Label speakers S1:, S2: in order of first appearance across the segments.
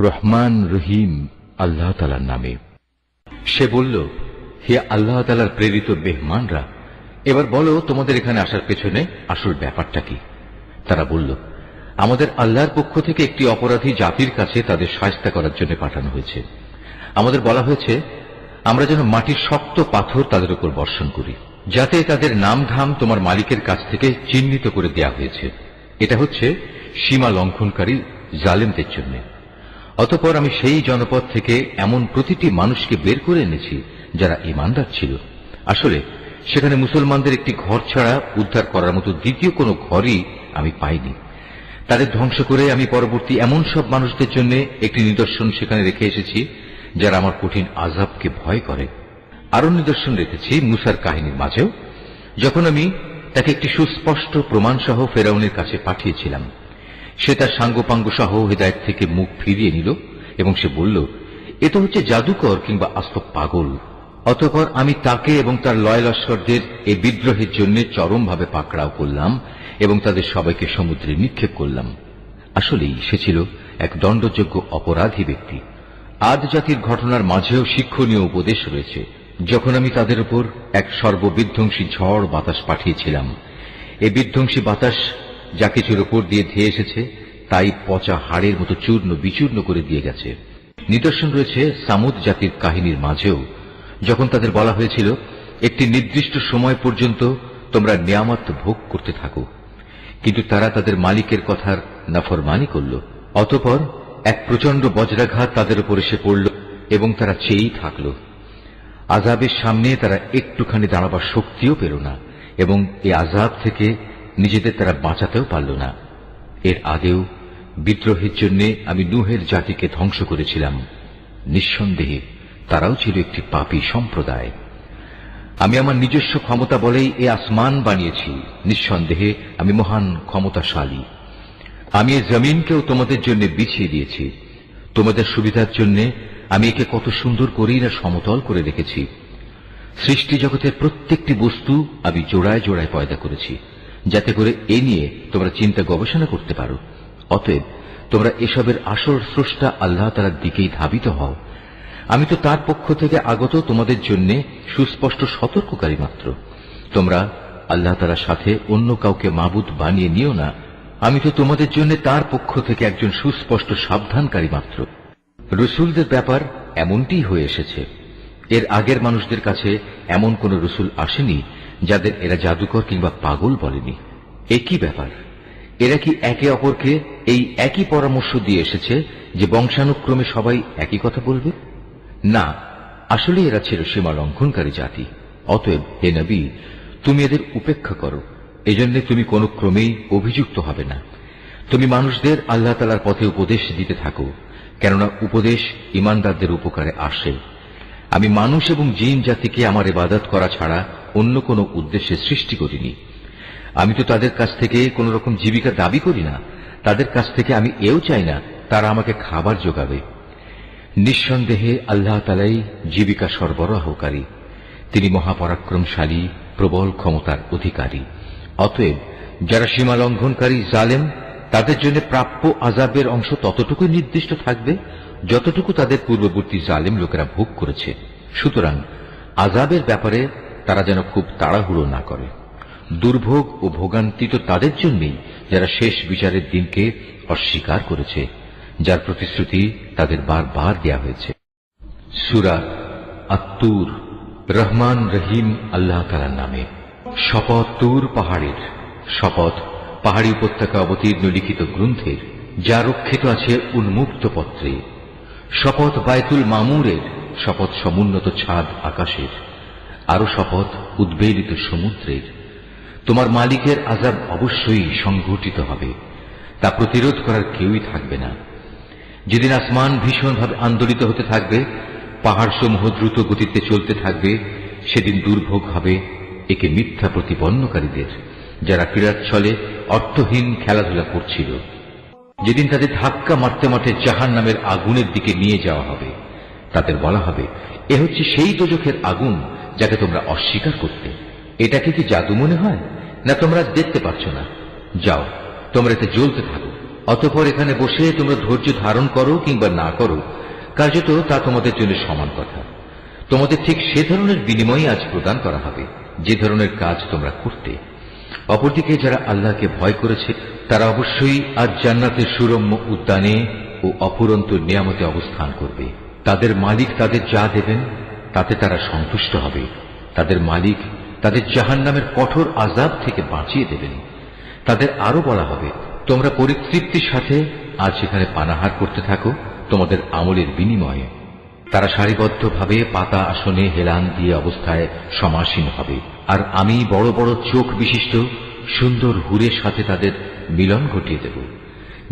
S1: রহমান রহিম আল্লাহ তাআলার নামে। সে বলল, হে আল্লাহ তাআলার প্রেরিত মেহমানরা, এবার বলো তোমাদের এখানে আসার পেছনে আসল ব্যাপারটা কি? তারা বলল, আমাদের আল্লাহর পক্ষ থেকে একটি অপরাধী জাতির কাছে তাদের শায়েস্তা করার জন্য পাঠানো হয়েছে। আমাদের বলা হয়েছে আমরা যেন মাটির শক্ত পাথর তাদের উপর বর্ষণ করি, যাতে তাদের নাম ধাম তোমার মালিকের কাছ থেকে চিহ্নিত করে দেয়া হয়েছে। এটা হচ্ছে সীমা লঙ্ঘনকারী জালেমদের জন্য। অতঃপর আমি সেই জনপদ থেকে এমন প্রতিটি মানুষকে বের করে এনেছি যারা ঈমানদার ছিল। আসলে সেখানে মুসলমানদের একটি ঘর ছাড়া উদ্ধার করার মতো দ্বিতীয় কোনো ঘরই আমি পাইনি। তাদের ধ্বংস করে আমি পরবর্তী এমন সব মানুষদের জন্য একটি নিদর্শন সেখানে রেখে এসেছি যারা আমার কঠিন আযাবকে ভয় করে। আরো নিদর্শন রেখেছি মুসার কাহিনীর মাঝেও, যখন আমি তাকে একটি সুস্পষ্ট প্রমাণ সহ ফেরাউনের কাছে পাঠিয়েছিলাম। সে তার সাঙ্গপাঙ্গ সহ হিদায়াত থেকে মুখ ফিরিয়ে নিল এবং সে বলল, এ তো হচ্ছে জাদুকর কিংবা আস্ত পাগল। অতঃপর আমি তাকে এবং তার লয় লস্করদের এই বিদ্রোহের জন্য চরমভাবে পাকড়াও করলাম এবং তাদের সবাইকে সমুদ্রে নিক্ষেপ করলাম। আসলেই সে ছিল এক দণ্ডযোগ্য অপরাধী ব্যক্তি। আদ জাতির ঘটনার মাঝেও শিক্ষণীয় উপদেশ রয়েছে। যখন আমি তাদের উপর এক সর্ববিধ্বংসী ঝড় বাতাস পাঠিয়েছিলাম, এই বিধ্বংসী বাতাস যা কিছুর উপর দিয়ে ধেয়ে এসেছে তাই পচা হাড়ের মতো চূর্ণ বিচূর্ণ করে দিয়ে গেছে। নিদর্শন রয়েছে সামুদ জাতির কাহিনীর মাঝেও, যখন তাদের বলা হয়েছিল একটি নির্দিষ্ট সময় পর্যন্ত তোমরা নিয়ামত ভোগ করতে থাকো, কিন্তু তারা তাদের মালিকের কথার নাফরমানি করল। অতঃপর এক প্রচন্ড বজ্রাঘাত তাদের উপর এসে পড়ল এবং তারা চেয়েই থাকল। আযাবের সামনে তারা একটুখানি দাঁড়াবার শক্তিও পেল না এবং এই আযাব থেকে নিজেদের তারা বাঁচাতেও পারল না। এর আগেও বিদ্রোহের জন্য আমি নূহের জাতিকে ধ্বংস করেছিলাম। নিঃসন্দেহে তারাও ছিল একটি পাপী সম্প্রদায়। আমি আমার নিজস্ব ক্ষমতা বলেই এ আসমান বানিয়েছি। নিঃসন্দেহে আমি মহান ক্ষমতাশালী। আমি এই জমিনকেও তোমাদের জন্য বিছিয়ে দিয়েছি। তোমাদের সুবিধার জন্য আমি একে কত সুন্দর করেই না সমতল করে রেখেছি। সৃষ্টি জগতের প্রত্যেকটি বস্তু আমি জোড়ায় জোড়ায় পয়দা করেছি, যাতে করে এ নিয়ে তোমরা চিন্তা গবেষণা করতে পারো। অতএব তোমরা এসবের আসল স্রষ্টা আল্লাহ তাআলার দিকেই ধাবিত হও। আমি তো তার পক্ষ থেকে আগত তোমাদের জন্য সুস্পষ্ট সতর্ককারী মাত্র। তোমরা আল্লাহ তাআলার সাথে অন্য কাউকে মাবুদ বানিয়ে নিও না। আমি তো তোমাদের জন্য তার পক্ষ থেকে একজন সুস্পষ্ট সাবধানকারী মাত্র। রসুলদের ব্যাপার এমনটিই হয়ে এসেছে। এর আগের মানুষদের কাছে এমন কোন রসুল আসেনি যাদের এরা জাদুকর কিংবা পাগল বলেনি। একই ব্যাপার, এরা কি একে অপরকে এই একই পরামর্শ দিয়ে এসেছে যে বংশানুক্রমে সবাই একই কথা বলবে? না, আসলে এরা ছিল সীমা লঙ্ঘনকারী জাতি। অতএব হে নবী, তুমি এদের উপেক্ষা করো। এজন্য তুমি কোনো ক্রমেই অভিযুক্ত হবে না। তুমি মানুষদের আল্লাহ তাআলার পথে উপদেশ দিতে থাকো, কেননা উপদেশ ঈমানদারদের উপকারে আসে। আমি মানুষ এবং জিন জাতিকে আমার ইবাদত করা ছাড়া অন্য কোনো উদ্দেশ্যে সৃষ্টি করিনি। আমি তো তাদের কাছ থেকে কোন রকম জীবিকা দাবি করি না। তাদের কাছ থেকে আমি এও চাই না তারা আমাকে খাবার যোগাবে। নিঃসন্দেহে আল্লাহ তাআলাই জীবিকা সরবরাহকারী। তিনি মহাপরাক্রমশালী, প্রবল ক্ষমতার অধিকারী। অতএব যারা সীমা লঙ্ঘনকারী জালেম, তাদের জন্য প্রাপ্য আযাবের অংশ ততটুকুই নির্দিষ্ট থাকবে যতটুকু তাদের পূর্ববর্তী জালেম লোকেরা ভোগ করেছে। সুতরাং আযাবের ব্যাপারে তারা যেন খুব তাড়াহুড়ো না করে। দুর্ভোগ ও ভোগান্তি তো তাদের জন্যই যারা শেষ বিচারের দিনকে অস্বীকার করেছে, যার প্রতিশ্রুতি তাদের বারবার দেয়া হয়েছে। সূরা আত-তুর। রহমান রহিম আল্লাহ তাআলার নামে। শপথ তুর পাহাড়ের, শপথ পাহাড়ি উপত্যকা অবতীর্ণ লিখিত গ্রন্থের, যা রক্ষিত আছে উন্মুক্ত পত্রে। শপথ বায়তুল মামুরের, শপথ সমুন্নত ছাদ আকাশের। আরো শপথ উদ্বেলিত সমুদ্রের। তোমার মালিকের আযাব অবশ্যই সংঘটিত হবে, তা প্রতিরোধ করার কেউই থাকবে না। যেদিন আসমান ভীষণভাবে আন্দোলিত হতে থাকবে, পাহাড় সমূহ দ্রুত গতিতে চলতে থাকবে, সেদিন দুর্ভোগ হবে একে মিথ্যা প্রতিপন্নকারীদের, যারা ক্রীড়াচ্ছলে অর্থহীন খেলাধুলা করছিল। যেদিন তাদের ধাক্কা মারতে মারতে জাহান্নামের আগুনের দিকে নিয়ে যাওয়া হবে, তাদের বলা হবে, এ হচ্ছে সেই দোজখের আগুন যাকে তোমরা অস্বীকার করতে। এটাকে কি জাদু মনে হয়? না তোমরা দেখতে পাচ্ছ না? যাও, তোমরা এতে জ্বলতে থাকো। অতঃপর এখানে বসে তোমরা ধৈর্য ধারণ করো কিংবা না করো, কার্যত তা তোমাদের জন্য সমান কথা। তোমাদের ঠিক সে ধরনের বিনিময় আজ প্রদান করা হবে যে ধরনের কাজ তোমরা করতে। অপরদিকে যারা আল্লাহকে ভয় করেছে তারা অবশ্যই আজ জান্নাতের সুরম্য উদ্যানে ও অফুরন্ত নিয়ামতে অবস্থান করবে। তাদের মালিক তাদের যা দেবেন তাতে তারা সন্তুষ্ট হবে। তাদের মালিক তাদের জাহান্নামের কঠোর আযাব থেকে বাঁচিয়ে দেবেন। তাদের আরো বলা হবে, তোমরা পরিতৃপ্তির সাথে আজ সেখানে পানাহার করতে থাকো তোমাদের আমলের বিনিময়ে। তারা সারিবদ্ধভাবে পাতা আসনে হেলান দিয়ে অবস্থায় সমাসীন হবে, আর আমি বড় বড় চোখ বিশিষ্ট সুন্দর হুরের সাথে তাদের মিলন ঘটিয়ে দেব।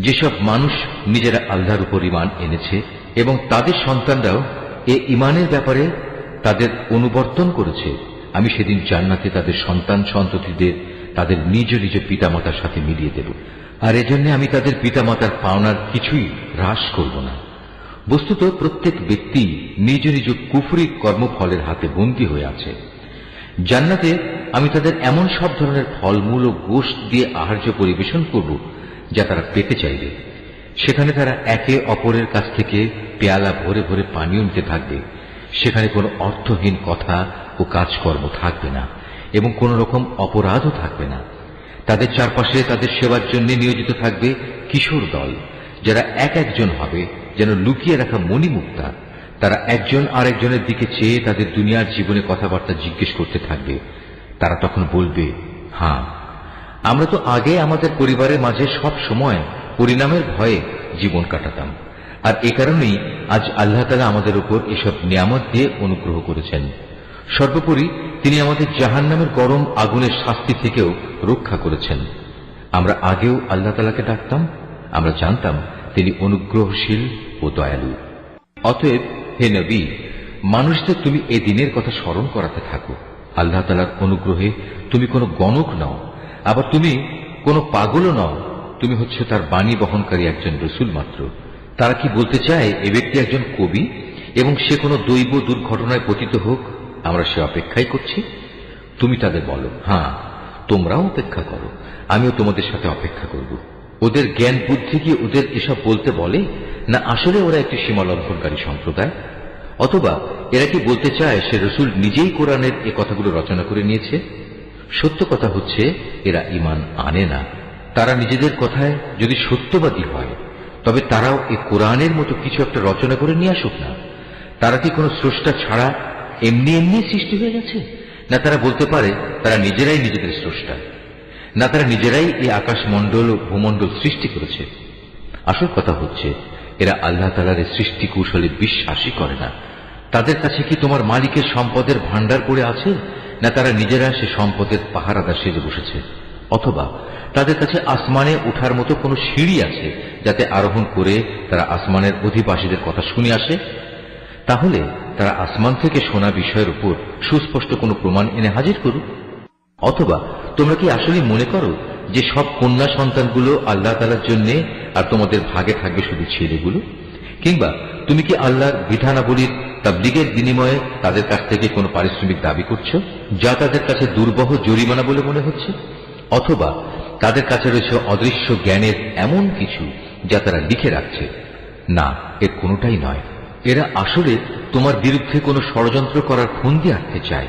S1: যেসব মানুষ নিজেরা আল্লাহর উপর ঈমান এনেছে এবং তাদের সন্তানরাও এ ঈমানের ব্যাপারে তাদের অনুবর্তন করেছে, আমি সেদিন জান্নাতে তাদের সন্তান সন্ততিদের তাদের নিজ নিজ পিতামাতার সাথে মিলিয়ে দেব, আর এজন্য আমি তাদের পিতামাতার পাওনার কিছুই হ্রাস করব না। বস্তুত প্রত্যেক ব্যক্তি নিজ নিজ কুফরি কর্মফলের হাতে বন্দী হয়ে আছে। জান্নাতে আমি তাদের এমন সব ধরনের ফলমূল ও গোশত দিয়ে আহার্য পরিবেশন করব যা তারা পেতে চাইবে। সেখানে তারা একে অপরের কাছ থেকে পেয়ালা ভরে ভরে পানীয় নিতে থাকবে। সেখানে কোনো অর্থহীন কথা ও কাজকর্ম থাকবে না এবং কোন রকম অপরাধও থাকবে না। তাদের চারপাশে তাদের সেবার জন্য নিয়োজিত থাকবে কিশোর দল, যারা এক একজন হবে যেন লুকিয়ে রাখা মণিমুক্তা। তারা একজন আরেকজনের দিকে চেয়ে তাদের দুনিয়ার জীবনে কথাবার্তা জিজ্ঞেস করতে থাকবে। তারা তখন বলবে, হ্যাঁ, আমরা তো আগে আমাদের পরিবারের মাঝে সব সময় পরিণামের ভয়ে জীবন কাটাতাম, আর এ কারণেই আজ আল্লাহ তাআলা আমাদের উপর এসব নিয়ামত দিয়ে অনুগ্রহ করেছেন। সর্বোপরি তিনি আমাদের জাহান্নামের গরম আগুনের শাস্তি থেকেও রক্ষা করেছেন। আমরা আগেও আল্লাহ তাআলাকে ডাকতাম, আমরা জানতাম তিনি অনুগ্রহশীল ও দয়ালু। অতএব হে নবী, মানুষদের তুমি এ দিনের কথা স্মরণ করাতে থাকো। আল্লাহ তাআলার অনুগ্রহে তুমি কোনো গণক নও, আবার তুমি কোনো পাগলও নও। তুমি হচ্ছে তার বাণী বহনকারী একজন রসুল মাত্র। তারা কি বলতে চায় এ ব্যক্তি একজন কবি এবং সে কোনো দৈব দুর্ঘটনায় পতিত হোক, আমরা সে অপেক্ষাই করছি? তুমি তাদের বলো, হ্যাঁ, তোমরাও অপেক্ষা করো, আমিও তোমাদের সাথে অপেক্ষা করব। ওদের জ্ঞান বুদ্ধি কি ওদের এসব বলতে বলে, না আসলে ওরা একটি সীমালঙ্ঘনকারী সম্প্রদায়? অথবা এরা কি বলতে চায় সে রসুল নিজেই কোরআনের এ কথাগুলো রচনা করে নিয়েছে? সত্য কথা হচ্ছে এরা ঈমান আনে না। তারা নিজেদের কথায় যদি সত্যবাদী হয় তবে তারাও এই কোরআনের মতো কিছু একটা রচনা করে নিয়ে আসুক না। তারা কি কোনো স্রষ্টা ছাড়া এমনি এমনি সৃষ্টি হয়ে গেছে? না তারা বলতে পারে তারা নিজেরাই নিজেদের স্রষ্টা? না তারা নিজেরাই এই আকাশমণ্ডল ও ভূমণ্ডল সৃষ্টি করেছে? আসল কথা হচ্ছে এরা আল্লাহ তাআলার সৃষ্টি কৌশলে বিশ্বাসই করে না। তাদের কাছে কি তোমার মালিকের সম্পদের ভান্ডার পড়ে আছে, না তারা নিজেরা সে সম্পদের পাহারাদার সেজে বসেছে? অথবা তাদের কাছে আসমানে ওঠার মতো কোনো সিঁড়ি আছে যাতে আরোহণ করে তারা আসমানের অধিবাসীদের কথা শুনে আসে? তাহলে তারা আসমান থেকে শোনা বিষয়ের উপর সুস্পষ্ট কোনো প্রমাণ এনে হাজির করুক। অথবা তোমরা কি আসলে মনে করো যে সব কন্যা সন্তানগুলো আল্লাহ তাআলার জন্য আর তোমাদের ভাগে থাকবে শুধু ছেলেগুলো? কিংবা তুমি কি আল্লাহর বিধানাবলীর তাবলীগের বিনিময়ে তাদের কাছ থেকে কোনো পারিশ্রমিক দাবি করছো যা তাদের কাছে দুর্বহ জরিমানা বলে মনে হচ্ছে? অথবা তাদের কাছে রয়েছে অদৃশ্য জ্ঞানের এমন কিছু যা তারা লিখে রাখছে? না, এর কোনোটাই নয়। এরা আসলে তোমার বিরুদ্ধে কোনো ষড়যন্ত্র করার ফন্দি আঁকতে চায়।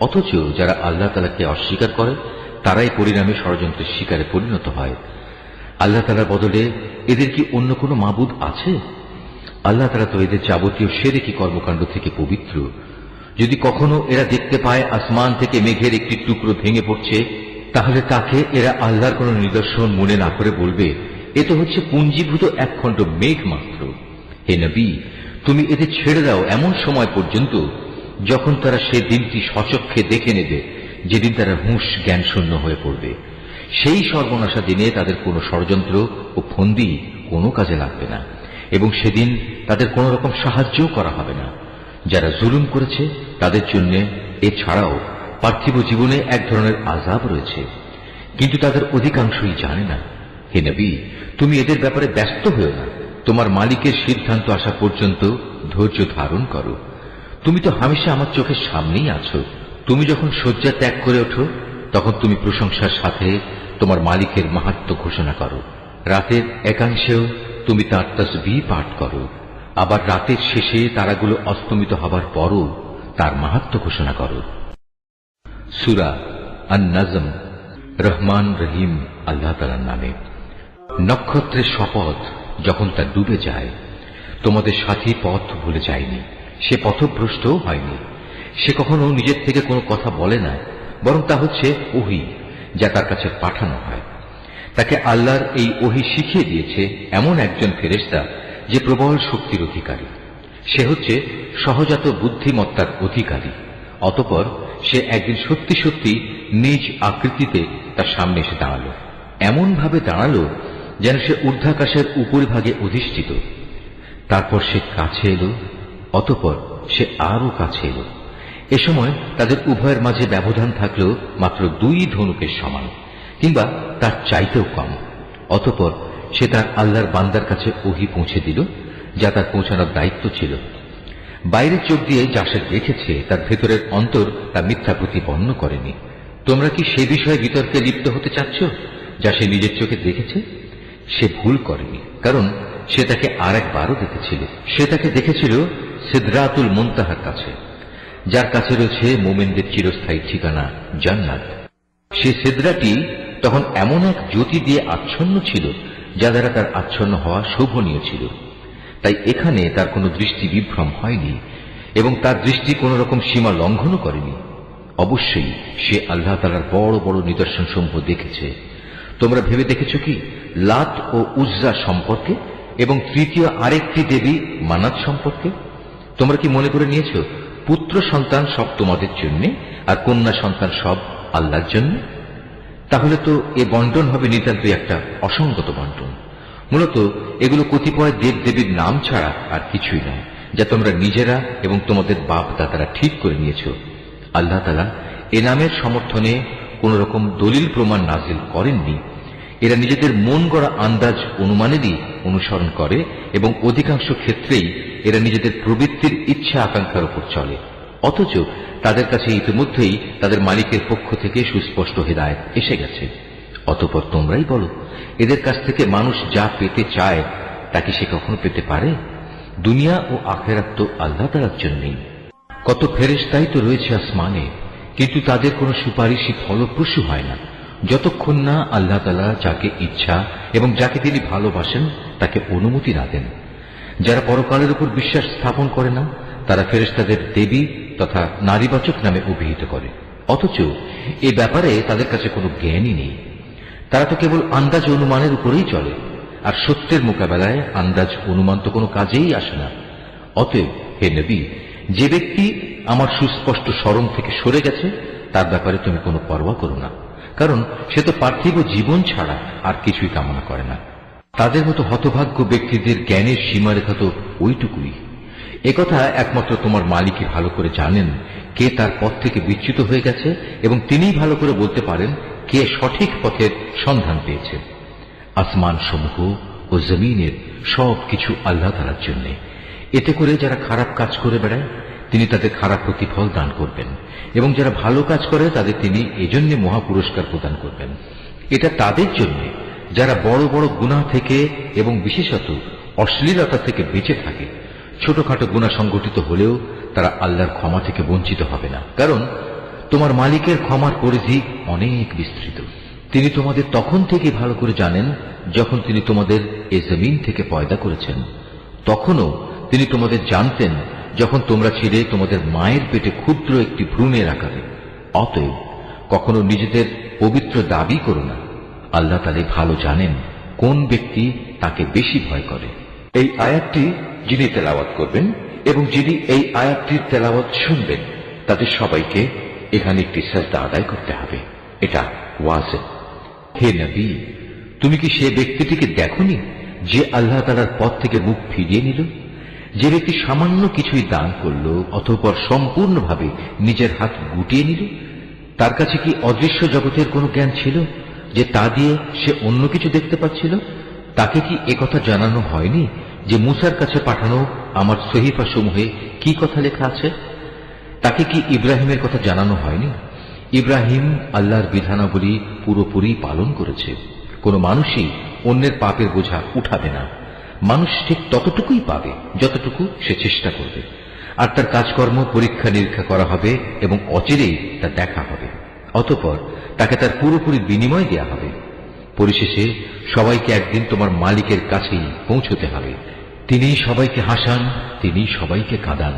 S1: অথচ যারা আল্লাহ তাআলাকে অস্বীকার করে তারাই পরিণামে ষড়যন্ত্রের শিকারে পরিণত হয়। আল্লাহ তাআলার বদলে এদের কি অন্য কোনো মাবুদ আছে? আল্লাহ তাআলা তো এদের যাবতীয় শিরকি কর্মকাণ্ড থেকে পবিত্র। যদি কখনো এরা দেখতে পায় আসমান থেকে মেঘের একটি টুকরো ভেঙে পড়ছে, তাহলে তাকে এরা আল্লাহর কোন নিদর্শন মনে না করে বলবে এ তো হচ্ছে পুঞ্জীভূত এক খণ্ড মেঘ মাত্র। হে নবী, তুমি এদের ছেড়ে দাও এমন সময় পর্যন্ত যখন তারা সে দিনটি স্বচক্ষে দেখে নেবে যেদিন তারা হুঁশ জ্ঞান শূন্য হয়ে পড়বে। সেই সর্বনাশা দিনে তাদের কোনো ষড়যন্ত্র ও ফন্দি কোনো কাজে লাগবে না এবং সেদিন তাদের কোন রকম সাহায্যও করা হবে না। যারা জুলুম করেছে তাদের জন্য এছাড়াও পার্থিব জীবনে এক ধরনের আযাব রয়েছে, কিন্তু তাদের অধিকাংশই জানে না। হে নবী, তুমি এদের ব্যাপারে ব্যস্ত হও না। তোমার মালিকের সিদ্ধান্ত আসা পর্যন্ত ধৈর্য ধারণ করো। তুমি তো হামেশা আমার চোখের সামনেই আছো। তুমি যখন শয্যা ত্যাগ করে ওঠো তখন তুমি প্রশংসার সাথে তোমার মালিকের মাহাত্ম্য ঘোষণা করো। রাতের একাংশেও তুমি তার তসবিহ পাঠ করো, আবার রাতের শেষে তারাগুলো অস্তমিত হবার পরও তার মাহাত্ম্য ঘোষণা করো। সূরা আন-নাজম। রহমান রহিম আল্লাহ তাআলার নামে। নক্ষত্রের শপথ, যখন তা ডুবে যায়, তোমাদের সাথী পথ ভুলে যায়নি, সে পথভ্রষ্টও হয়নি। সে কখনো নিজের থেকে কোনো কথা বলে না, বরং তা হচ্ছে ওহী, যা তার কাছে পাঠানো হয়। তাকে আল্লাহর এই ওহী শিখিয়ে দিয়েছে এমন একজন ফেরেশতা যে প্রবল শক্তির অধিকারী। সে হচ্ছে সহজাত বুদ্ধিমত্তার অধিকারী। অতঃপর সে একদিন সত্যি সত্যি নিজ আকৃতিতে তার সামনে এসে দাঁড়ালো। এমন ভাবে দাঁড়ালো যেন সে ঊর্ধ্বাকাশের উপরিভাগে অধিষ্ঠিত। তারপর সে কাছে এলো, অতঃপর সে আরো কাছে এলো। এ সময় তাদের উভয়ের মাঝে ব্যবধান থাকলেও মাত্র 2 ধনুকের সমান, কিংবা তার চাইতেও কম। অতঃপর সে তার আল্লাহর বান্দার কাছে ওহী পৌঁছে দিল, যা তার পৌঁছানোর দায়িত্ব ছিল। বাইরের চোখ দিয়ে যা সে দেখেছে, তার ভেতরের অন্তর তা মিথ্যা প্রতিপন্ন করেনি। তোমরা কি সে বিষয়ে বিতর্কে লিপ্ত হতে চাচ্ছ যা সে নিজের চোখে দেখেছে? সে ভুল করেনি, কারণ সে তাকে আর একবারও দেখেছিল। সে তাকে দেখেছিল সিদরাতুল মুনতাহার কাছে, যার কাছে রয়েছে মুমিনদের চিরস্থায়ী ঠিকানা জান্নাত। সে সিদরাটি তখন এমন এক জ্যোতি দিয়ে আচ্ছন্ন ছিল, যা দ্বারা তার আচ্ছন্ন হওয়া শোভনীয় ছিল। তাই এখানে তার কোনো দৃষ্টি বিভ্রম হয়নি এবং তার দৃষ্টি কোন রকম সীমা লঙ্ঘনও করেনি। অবশ্যই সে আল্লাহ তাআলার বড় বড় নিদর্শন সমূহ দেখেছে। তোমরা ভেবে দেখেছ কি লাত ও উজ্জা সম্পর্কে এবং তৃতীয় আরেকটি দেবী মানাত সম্পর্কে? তোমরা কি মনে করে নিয়েছ পুত্র সন্তান সব তোমাদের জন্য আর কন্যা সন্তান সব আল্লাহর জন্য? তাহলে তো এ বন্টন হবে নিতান্তই একটা অসঙ্গত বন্টন। মূলত এগুলো কতিপয় দেব দেবীর নাম ছাড়া আর কিছুই নয়, যা তোমরা নিজেরা এবং তোমাদের বাপ দাদারা ঠিক করে নিয়েছ। আল্লাহ তাআলা এ নামের সমর্থনে কোন রকম দলিল প্রমাণ নাজিল করেননি। এরা নিজেদের মন গড়া আন্দাজ অনুমানেরই অনুসরণ করে এবং অধিকাংশ ক্ষেত্রেই এরা নিজেদের প্রবৃত্তির ইচ্ছা আকাঙ্ক্ষার উপর চলে। অথচ তাদের কাছে ইতিমধ্যেই তাদের মালিকের পক্ষ থেকে সুস্পষ্ট হিদায়াত এসে গেছে। অতঃপর তোমরাই বলো, এদের কাছ থেকে মানুষ যা পেতে চায় তা কি সে কখনো পেতে পারে? দুনিয়া ও আখিরাত তো আল্লাহ তাআলার জন্যই। কত ফেরেশতাই তো রয়েছে আসমানে, কিন্তু তাদের কোনো সুপারিশই ফলপ্রসূ হয় না, যতক্ষণ না আল্লাহ তাআলা যাকে ইচ্ছা এবং যাকে তিনি ভালোবাসেন তাকে অনুমতি না দেন। যারা পরকালের উপর বিশ্বাস স্থাপন করে না, তারা ফেরেশতাদের দেবী তথা নারীবাচক নামে অভিহিত করে, অথচ এ ব্যাপারে তাদের কাছে কোনো জ্ঞানই নেই। তারা তো কেবল আন্দাজ অনুমানের উপরেই চলে, আর সত্যের মোকাবেলায় আন্দাজ অনুমান তো কোনো কাজেই আসে না। অতএব হে নবী, যে ব্যক্তি আমার সুস্পষ্ট স্মরণ থেকে সরে গেছে তার ব্যাপারে তুমি কোনো পরোয়া করো না, কারণ সে তো পার্থিব জীবন ছাড়া আর কিছুই কামনা করে না। তাদের মতো হতভাগ্য ব্যক্তিদের জ্ঞানের সীমারেখা তো ওইটুকুই। একথা একমাত্র তোমার মালিকই ভালো করে জানেন কে তার পথ থেকে বিচ্যুত হয়ে গেছে, এবং তিনিই ভালো করে বলতে পারেন কে সঠিক পথের সন্ধান পেয়েছে। আসমান সমূহ ও জমিনের সব কিছু আল্লাহ তাআলার জন্য। এতে করে যারা খারাপ কাজ করে বেড়ায় তিনি তাদের খারাপ প্রতিফল দান করবেন, এবং যারা ভালো কাজ করে তাদের তিনি এজন্য মহা পুরস্কার প্রদান করবেন। এটা তাদের জন্য যারা বড় বড় গুনাহ থেকে এবং বিশেষত অশ্লীলতা থেকে বেঁচে থাকে। ছোটখাটো গুনাহ সংগঠিত হলেও তারা আল্লাহর ক্ষমা থেকে বঞ্চিত হবে না, কারণ তোমার মালিকের ক্ষমার পরিধি অনেক বিস্তৃত। তিনি তোমাদের তখন থেকে ভালো করে জানেন যখন তিনি তোমাদের এ জমিন থেকে পয়দা করেছেন। তখনও তিনি তোমাদের জানতেন যখন তোমরা ছিলে তোমাদের মায়ের পেটে ক্ষুদ্র একটি ভ্রূণের আকারে। অতএব কখনো নিজেদের পবিত্র দাবি করো না। আল্লাহ তাআলা ভালো জানেন কোন ব্যক্তি তাকে বেশি ভয় করে। এই আয়াতটি যিনি তেলাওয়াত করবেন এবং যিনি এই আয়াতটির তেলাওয়াত শুনবেন তাদের সবাইকে এখানে একটি সাজদা আদায় করতে হবে। এটা ওয়াজিব। হে নবী, তুমি কি সে ব্যক্তিটিকে দেখোনি যে আল্লাহ তাআলার পথ থেকে মুখ ফিরিয়ে নিল? যে ব্যক্তি সামান্য কিছুই দান করল অতঃপর সম্পূর্ণভাবে নিজের হাত গুটিয়ে নিল, তার কাছে কি অদৃশ্য জগতের কোনো জ্ঞান ছিল যে তা দিয়ে সে অন্য কিছু দেখতে পাচ্ছিল? তাকে কি একথা জানানো হয়নি যে মুসার কাছে পাঠানো আমার সহিফা সমূহে কি কথা লেখা আছে? তাকে কি ইব্রাহিমের কথা জানানো হয়নি? ইব্রাহিম আল্লাহর বিধানাবলী পুরোপুরি পালন করেছে। কোন মানুষই অন্যের পাপের বোঝা উঠাবে না। মানুষ ঠিক ততটুকুই পাবে যতটুকু সে চেষ্টা করবে, আর তার কাজকর্ম পরীক্ষা নিরীক্ষা করা হবে এবং অচিরেই তা দেখা হবে। অতঃপর তাকে তার পুরোপুরি বিনিময় দেয়া হবে। পরিশেষে সবাইকে একদিন তোমার মালিকের কাছেই পৌঁছতে হবে। তিনি সবাইকে হাসান, তিনি সবাইকে কাঁদান,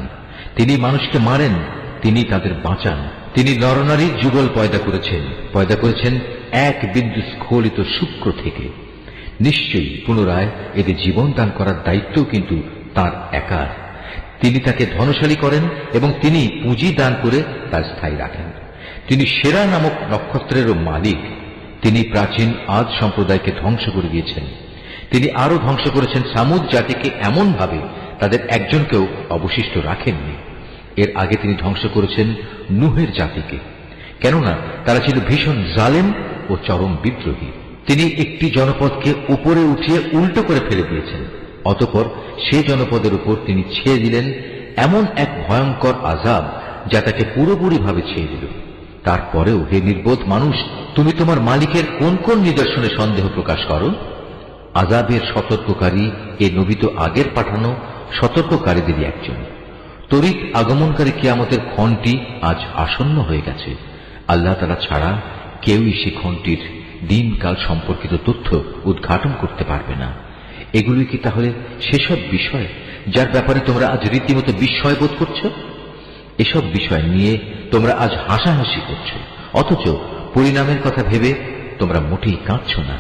S1: তিনি মানুষকে মারেন, তিনি তাদের বাঁচান। তিনি নরনারীর যুগল পয়দা করেছেন এক বিন্দু স্খলিত শুক্র থেকে। নিশ্চয়ই পুনরায় এদের জীবন দান করার দায়িত্ব কিন্তু তার একার। তিনি তাকে ধনশালী করেন এবং তিনি পুঁজি দান করে তার স্থায়ী রাখেন। তিনি সেরা নামক নক্ষত্রেরও মালিক। তিনি প্রাচীন আদ সম্প্রদায়কে ধ্বংস করে দিয়েছেন। তিনি আরো ধ্বংস করেছেন সামুদ জাতিকে এমন ভাবে তাদের একজনকেও অবশিষ্ট রাখেননি। এর আগে তিনি ধ্বংস করেছেন নূহের জাতিকে, কেননা তারা ছিল ভীষণ জালেম ও চরম বিদ্রোহী। তিনি একটি জনপদকে উপরে উঠিয়ে উল্টো করে ফেলে দিয়েছেন। অতঃপর সে জনপদের উপর তিনি ছেয়ে দিলেন এমন এক ভয়ঙ্কর আযাব যা তাকে পুরোপুরিভাবে ছেয়ে দিল। তারপরেও হে নির্বোধ মানুষ, তুমি তোমার মালিকের কোন কোন নিদর্শনে সন্দেহ প্রকাশ করো? আযাবের সতর্ককারী এ নবী তো আগের পাঠানো সতর্ককারীদেরই একজন। তড়িৎ আগমনকারী কিয়ামতের ক্ষণটি আজ আসন্ন হয়ে গেছে। আল্লাহ তাআলা ছাড়া কেউই সে ক্ষণটির দিনকাল সম্পর্কিত তথ্য উদ্ঘাটন করতে পারবে না। এগুলি কি তাহলে সেসব বিষয় যার ব্যাপারে তোমরা আজ রীতিমতো বিস্ময় বোধ করছো? এসব বিষয় নিয়ে তোমরা আজ হাসাহাসি করছো, অথচ পরিণামের কথা ভেবে তোমরা মোটেই কাঁদছ না।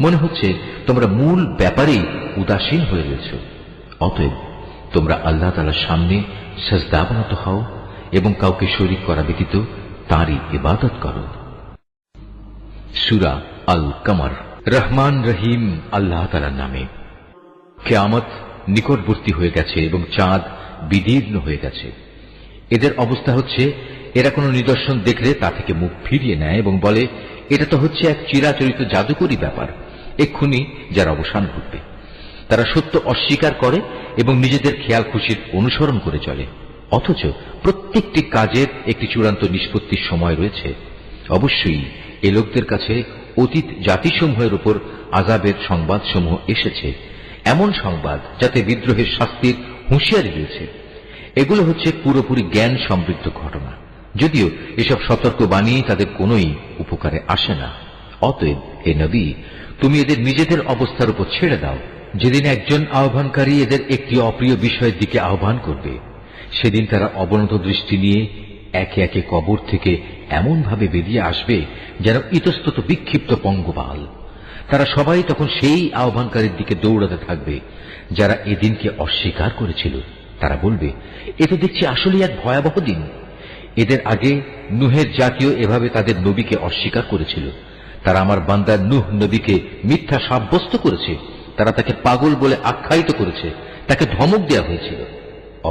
S1: মনে হচ্ছে তোমরা মূল ব্যাপারেই উদাসীন হয়ে রয়েছ। অতএব তোমরা আল্লাহ তাআলার সামনে সিজদাবনত হও এবং কাউকে শরীক করা ব্যতীত তাঁরই ইবাদত করো। সূরা আল কমর। রহমান রহিম আল্লাহ তাআলার নামে। কিয়ামত নিকটবর্তী হয়ে গেছে এবং চাঁদ বিদীর্ণ হয়ে গেছে। এদের অবস্থা হচ্ছে, এরা কোনো নিদর্শন দেখলে তা থেকে মুখ ফিরিয়ে নেয় এবং বলে, এটা তো হচ্ছে এক চিরাচরিত জাদুকরী ব্যাপার, এক্ষুনি যার অবসান ঘটবে। তারা সত্য অস্বীকার করে এবং নিজেদের খেয়াল খুশির অনুসরণ করে চলে। অথচ প্রত্যেকটি কাজের একটি চূড়ান্ত নিষ্পত্তির সময় রয়েছে। অবশ্যই এ লোকদের কাছে অতীত জাতিসমূহের উপর আযাবের সংবাদসমূহ এসেছে, এমন সংবাদ যাতে বিদ্রোহের শাস্তির হুঁশিয়ারি রয়েছে। এগুলো হচ্ছে পুরোপুরি জ্ঞান সমৃদ্ধ ঘটনা, যদিও এসব সতর্কবাণী তাদের কোনোই উপকারে আসে না। অতএব হে নবী, তুমি এদের নিজেদের অবস্থার উপর ছেড়ে দাও। যেদিন একজন আহ্বানকারী এদের একটি অপ্রিয় বিষয়ের দিকে আহ্বান করবে, সেদিন তারা অবনত দৃষ্টি নিয়ে একে একে কবর থেকে এমন ভাবে বেরিয়ে আসবে যেন ইতস্তত বিক্ষিপ্ত পঙ্গপাল। তারা সবাই তখন সেই আহ্বানকারীর দিকে দৌড়াতে থাকবে যারা এদিনকে অস্বীকার করেছিল। তারা বলবে, এ তো দেখছি আসলে এক ভয়াবহ দিন। এদের আগে নূহের জাতীয় এভাবে তাদের নবীকে অস্বীকার করেছিল। তারা আমার বান্দা নূহ নবীকে মিথ্যা সাব্যস্ত করেছে। তারা তাকে পাগল বলে আখ্যায়িত করেছে, তাকে ধমক দেওয়া হয়েছিল।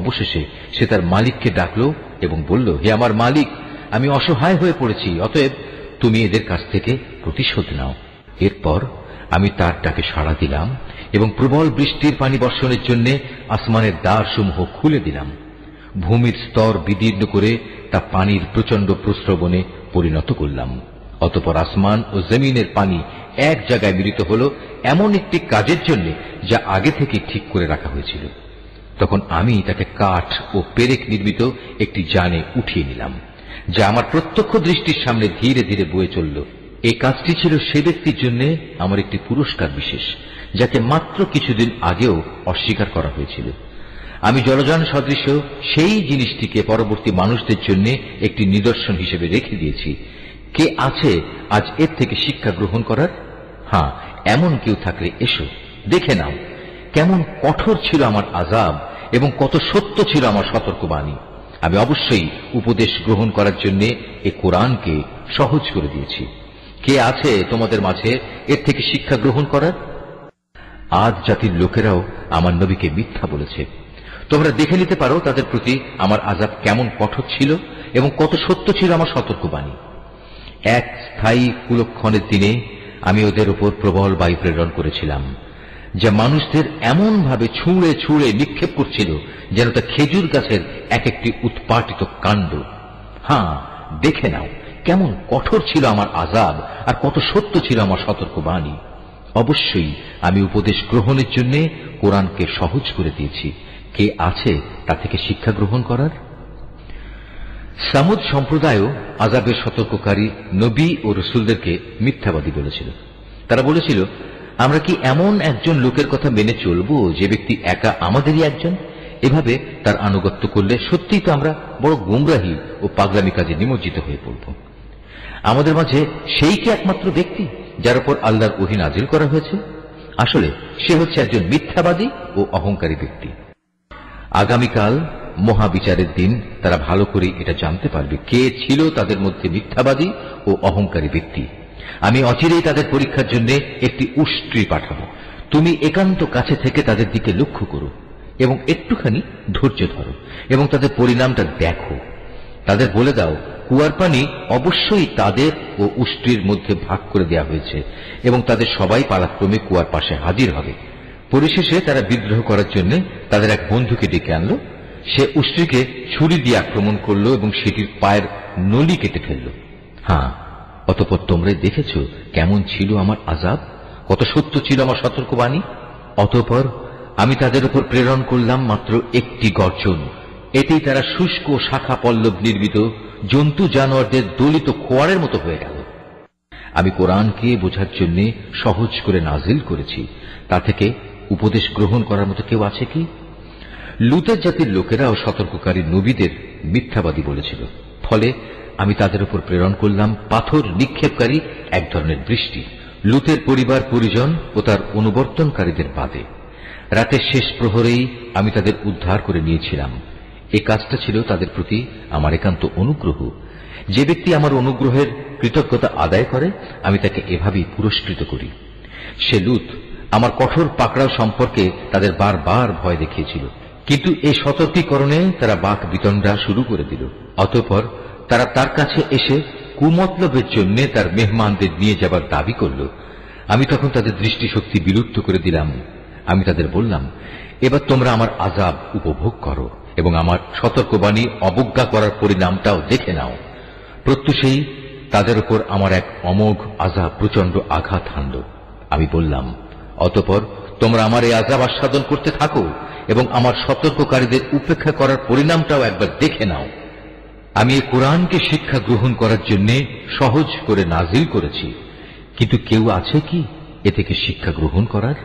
S1: অবশেষে সে তার মালিককে ডাকল এবং বলল, হে আমার মালিক, আমি অসহায় হয়ে পড়েছি, অতএব তুমি এদের কাছ থেকে প্রতিশোধ নাও। এরপর আমি তার ডাকে সাড়া দিলাম এবং প্রবল বৃষ্টির পানি বর্ষণের জন্য আসমানের দ্বারসমূহ খুলে দিলাম। ভূমির স্তর বিদীর্ণ করে তা পানির প্রচন্ড প্রস্রবণে পরিণত করলাম। অতঃপর আসমান ও জমিনের পানি এক জায়গায় মিলিত হল এমন একটি কাজের জন্য যা আগে থেকে ঠিক করে রাখা হয়েছিল। তখন আমি তাকে কাঠ ও পেরেক নির্মিত একটি যানে উঠিয়ে নিলাম, যা আমার প্রত্যক্ষ দৃষ্টির সামনে ধীরে ধীরে বয়ে চলল। এই কাজটি ছিল সে ব্যক্তির জন্য আমার একটি পুরস্কার বিশেষ, যাকে মাত্র কিছুদিন আগেও অস্বীকার করা হয়েছিল। আমি জলযান সদৃশ সেই জিনিসটিকে পরবর্তী মানুষদের জন্য একটি নিদর্শন হিসেবে রেখে দিয়েছি। কে আছে আজ এর থেকে শিক্ষা গ্রহণ করার? হ্যাঁ, এমন কেউ থাকলে এসো, দেখে নাও কেমন কঠোর ছিল আমার আযাব এবং কত সত্য ছিল আমার সতর্কবাণী। আমি অবশ্যই উপদেশ গ্রহণ করার জন্য এ কোরআনকে সহজ করে দিয়েছি। কে আছে তোমাদের মাঝে এর থেকে শিক্ষা গ্রহণ করার? আদ জাতির লোকেরাও আমার নবীকে মিথ্যা বলেছে। তোমরা দেখে নিতে পারো তাদের প্রতি আমার আযাব কেমন কঠোর ছিল এবং কত সত্য ছিল আমার সতর্কবাণী। এক স্থায়ী কুলক্ষণের দিনে আমি ওদের উপর প্রবল বায়ু প্রেরণ করেছিলাম, যা মানুষদের এমন ভাবে ছুঁড়ে ছুঁড়ে নিক্ষেপ করছিল যেন তা খেজুর গাছের এক একটি উৎপাটিত কাণ্ড। হ্যাঁ, দেখে নাও কেমন কঠোর ছিল আমার আযাব আর কত সত্য ছিল আমার সতর্কবাণী। অবশ্যই আমি উপদেশ গ্রহণের জন্য কোরআনকে সহজ করে দিয়েছি। কে আছে তা থেকে শিক্ষা গ্রহণ করার? সামুদ সম্প্রদায়ও আযাবের সতর্ককারী নবী ও রসুলদেরকে মিথ্যাবাদী বলেছিল। তারা বলেছিল, আমরা কি এমন একজন লোকের কথা মেনে চলব যে ব্যক্তি একা আমাদেরই একজন? এভাবে তার আনুগত্য করলে সত্যিই তো আমরা বড় গুমরাহী ও পাগলামি কাজে নিমজ্জিত হয়ে পড়ব। আমাদের মাঝে সেই কি একমাত্র ব্যক্তি যার উপর আল্লাহর ওহী নাজিল করা হয়েছে? আসলে সে হচ্ছে একজন মিথ্যাবাদী ও অহংকারী ব্যক্তি। আগামীকাল মহাবিচারের দিন তারা ভালো করে এটা জানতে পারবে কে ছিল তাদের মধ্যে মিথ্যাবাদী ও অহংকারী ব্যক্তি। আমি অচিরেই তাদের পরীক্ষার জন্য একটি উষ্ট্রি পাঠাবো। তুমি একান্ত কাছে থেকে তাদের দিকে লক্ষ্য করো এবং একটুখানি ধৈর্য ধরো এবং তাদের পরিণামটা দেখো। তাদের বলে দাও, কুয়ার পানি অবশ্যই তাদের ও উষ্ট্রির মধ্যে ভাগ করে দেওয়া হয়েছে এবং তাদের সবাই পালাক্রমে কুয়ার পাশে হাজির হবে। পরিশেষে তারা বিদ্রোহ করার জন্য তাদের এক বন্ধুকে ডেকে আনলো। সে উষ্ট্রিকে ছুরি দিয়ে আক্রমণ করলো এবং সেটির পায়ের নলি কেটে ফেলল। হ্যাঁ, অতঃপর তোমরা দেখেছ কেমন ছিল আমার আযাব, কত সত্য ছিল আমার সতর্কবাণী। অতঃপর আমি তাদের উপর প্রেরণ করলাম মাত্র একটি গর্জন। এতেই তারা শুষ্ক শাখা পল্লব নির্মিত জন্তু জানোয়ারদের দলিত খোয়ারের মতো হয়ে গেল। আমি কোরআনকে বোঝার জন্য সহজ করে নাজিল করেছি। তা থেকে উপদেশ গ্রহণ করার মতো কেউ আছে কি? লুতের জাতির লোকেরাও সতর্ককারী নবীদের মিথ্যাবাদী বলেছিল। ফলে আমি তাদের উপর প্রেরণ করলাম পাথর নিক্ষেপকারী এক ধরনের বৃষ্টি, লুতের পরিবার পরিজন ও তার অনুবর্তনকারীদের বাদে। রাতের শেষ প্রহরেই আমি তাদের উদ্ধার করে নিয়েছিলাম। এই কাজটা ছিল তাদের প্রতি আমার একান্ত অনুগ্রহ। যে ব্যক্তি আমার অনুগ্রহের কৃতজ্ঞতা আদায় করে আমি তাকে এভাবেই পুরস্কৃত করি। সে লুত আমার কঠোর পাকড়াও সম্পর্কে তাদের বারবার ভয় দেখিয়েছিল, কিন্তু এই সতর্কীকরণে তারা বাক বিতণ্ডা শুরু করে দিল। অতঃপর তারা তার কাছে এসে কুমতলবের জন্য তার মেহমানদের নিয়ে যাবার দাবি করল। আমি তখন তাদের দৃষ্টিশক্তি বিলুপ্ত করে দিলাম। আমি তাদের বললাম, এবার তোমরা আমার আযাব উপভোগ করো এবং আমার সতর্কবাণী অবজ্ঞা করার পরিণামটাও দেখে নাও। প্রত্যুষেই তাদের উপর আমার এক অমোঘ আযাব প্রচন্ড আঘাত হানল। আমি বললাম, অতঃপর তোমরা আমার এই আযাব আস্বাদন করতে থাকো এবং আমার সতর্ককারীদের উপেক্ষা করার পরিণামটাও একবার দেখে নাও। আমি এই কোরআনকে শিক্ষা গ্রহণ করার জন্য সহজ করে নাজিল করেছি, কিন্তু কেউ আছে কি এ থেকে শিক্ষা গ্রহণ করার?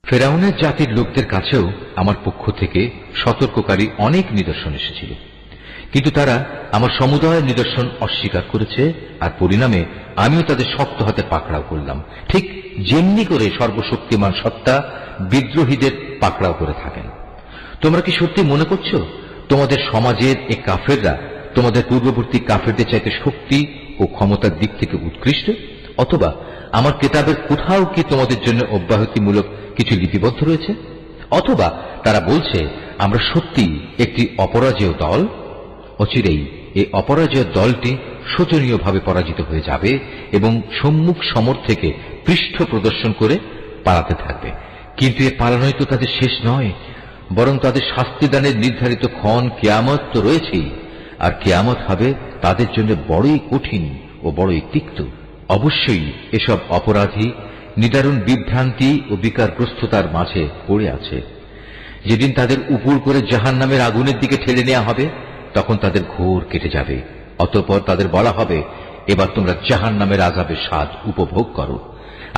S1: ফেরাউনের জাতির লোকদের কাছেও আমার পক্ষ থেকে সতর্ককারী অনেক নিদর্শন এসেছিল, কিন্তু তারা আমার সমুদয় নিদর্শন অস্বীকার করেছে, আর পরিণামে আমিও তাদের শক্ত হাতে পাকড়াও করলাম, ঠিক যেমনি করে সর্বশক্তিমান সত্তা বিদ্রোহীদের পাকড়াও করে থাকেন। তোমরা কি সত্যি মনে করছো তোমাদের সমাজের এই কাফেররা তোমাদের পূর্ববর্তী কাফেরদের চাইতে শক্তি ও ক্ষমতার দিক থেকে উৎকৃষ্ট? অথবা আমার কিতাবের কোথাও কি তোমাদের জন্য অব্যাহতিমূলক কিছু লিপিবদ্ধ রয়েছে? অথবা তারা বলছে আমরা সত্যি একটি অপরাজেয় দল। অচিরেই এই অপরাজেয় দলটি শোচনীয়ভাবে পরাজিত হয়ে যাবে এবং সম্মুখ সমর থেকে পৃষ্ঠ প্রদর্শন করে পালাতে থাকবে। কিন্তু এ পালানোই তো তাদের শেষ নয়, বরং তাদের শাস্তিদানের নির্ধারিত ক্ষণ কিয়ামত তো রয়েছেই, আর কিয়ামত হবে তাদের জন্য বড়ই কঠিন ও বড়ই তিক্ত। অবশ্যই এসব অপরাধী নিদারুণ বিভ্রান্তি ও বিকারগ্রস্ততার মাঝে পড়ে আছে। যেদিন তাদের উপর করে জাহান্নামের আগুনের দিকে ঠেলে নেওয়া হবে তখন তাদের ঘোর কেটে যাবে। অতঃপর তাদের বলা হবে, এবার তোমরা জাহান্নামের আযাবের স্বাদ উপভোগ করো।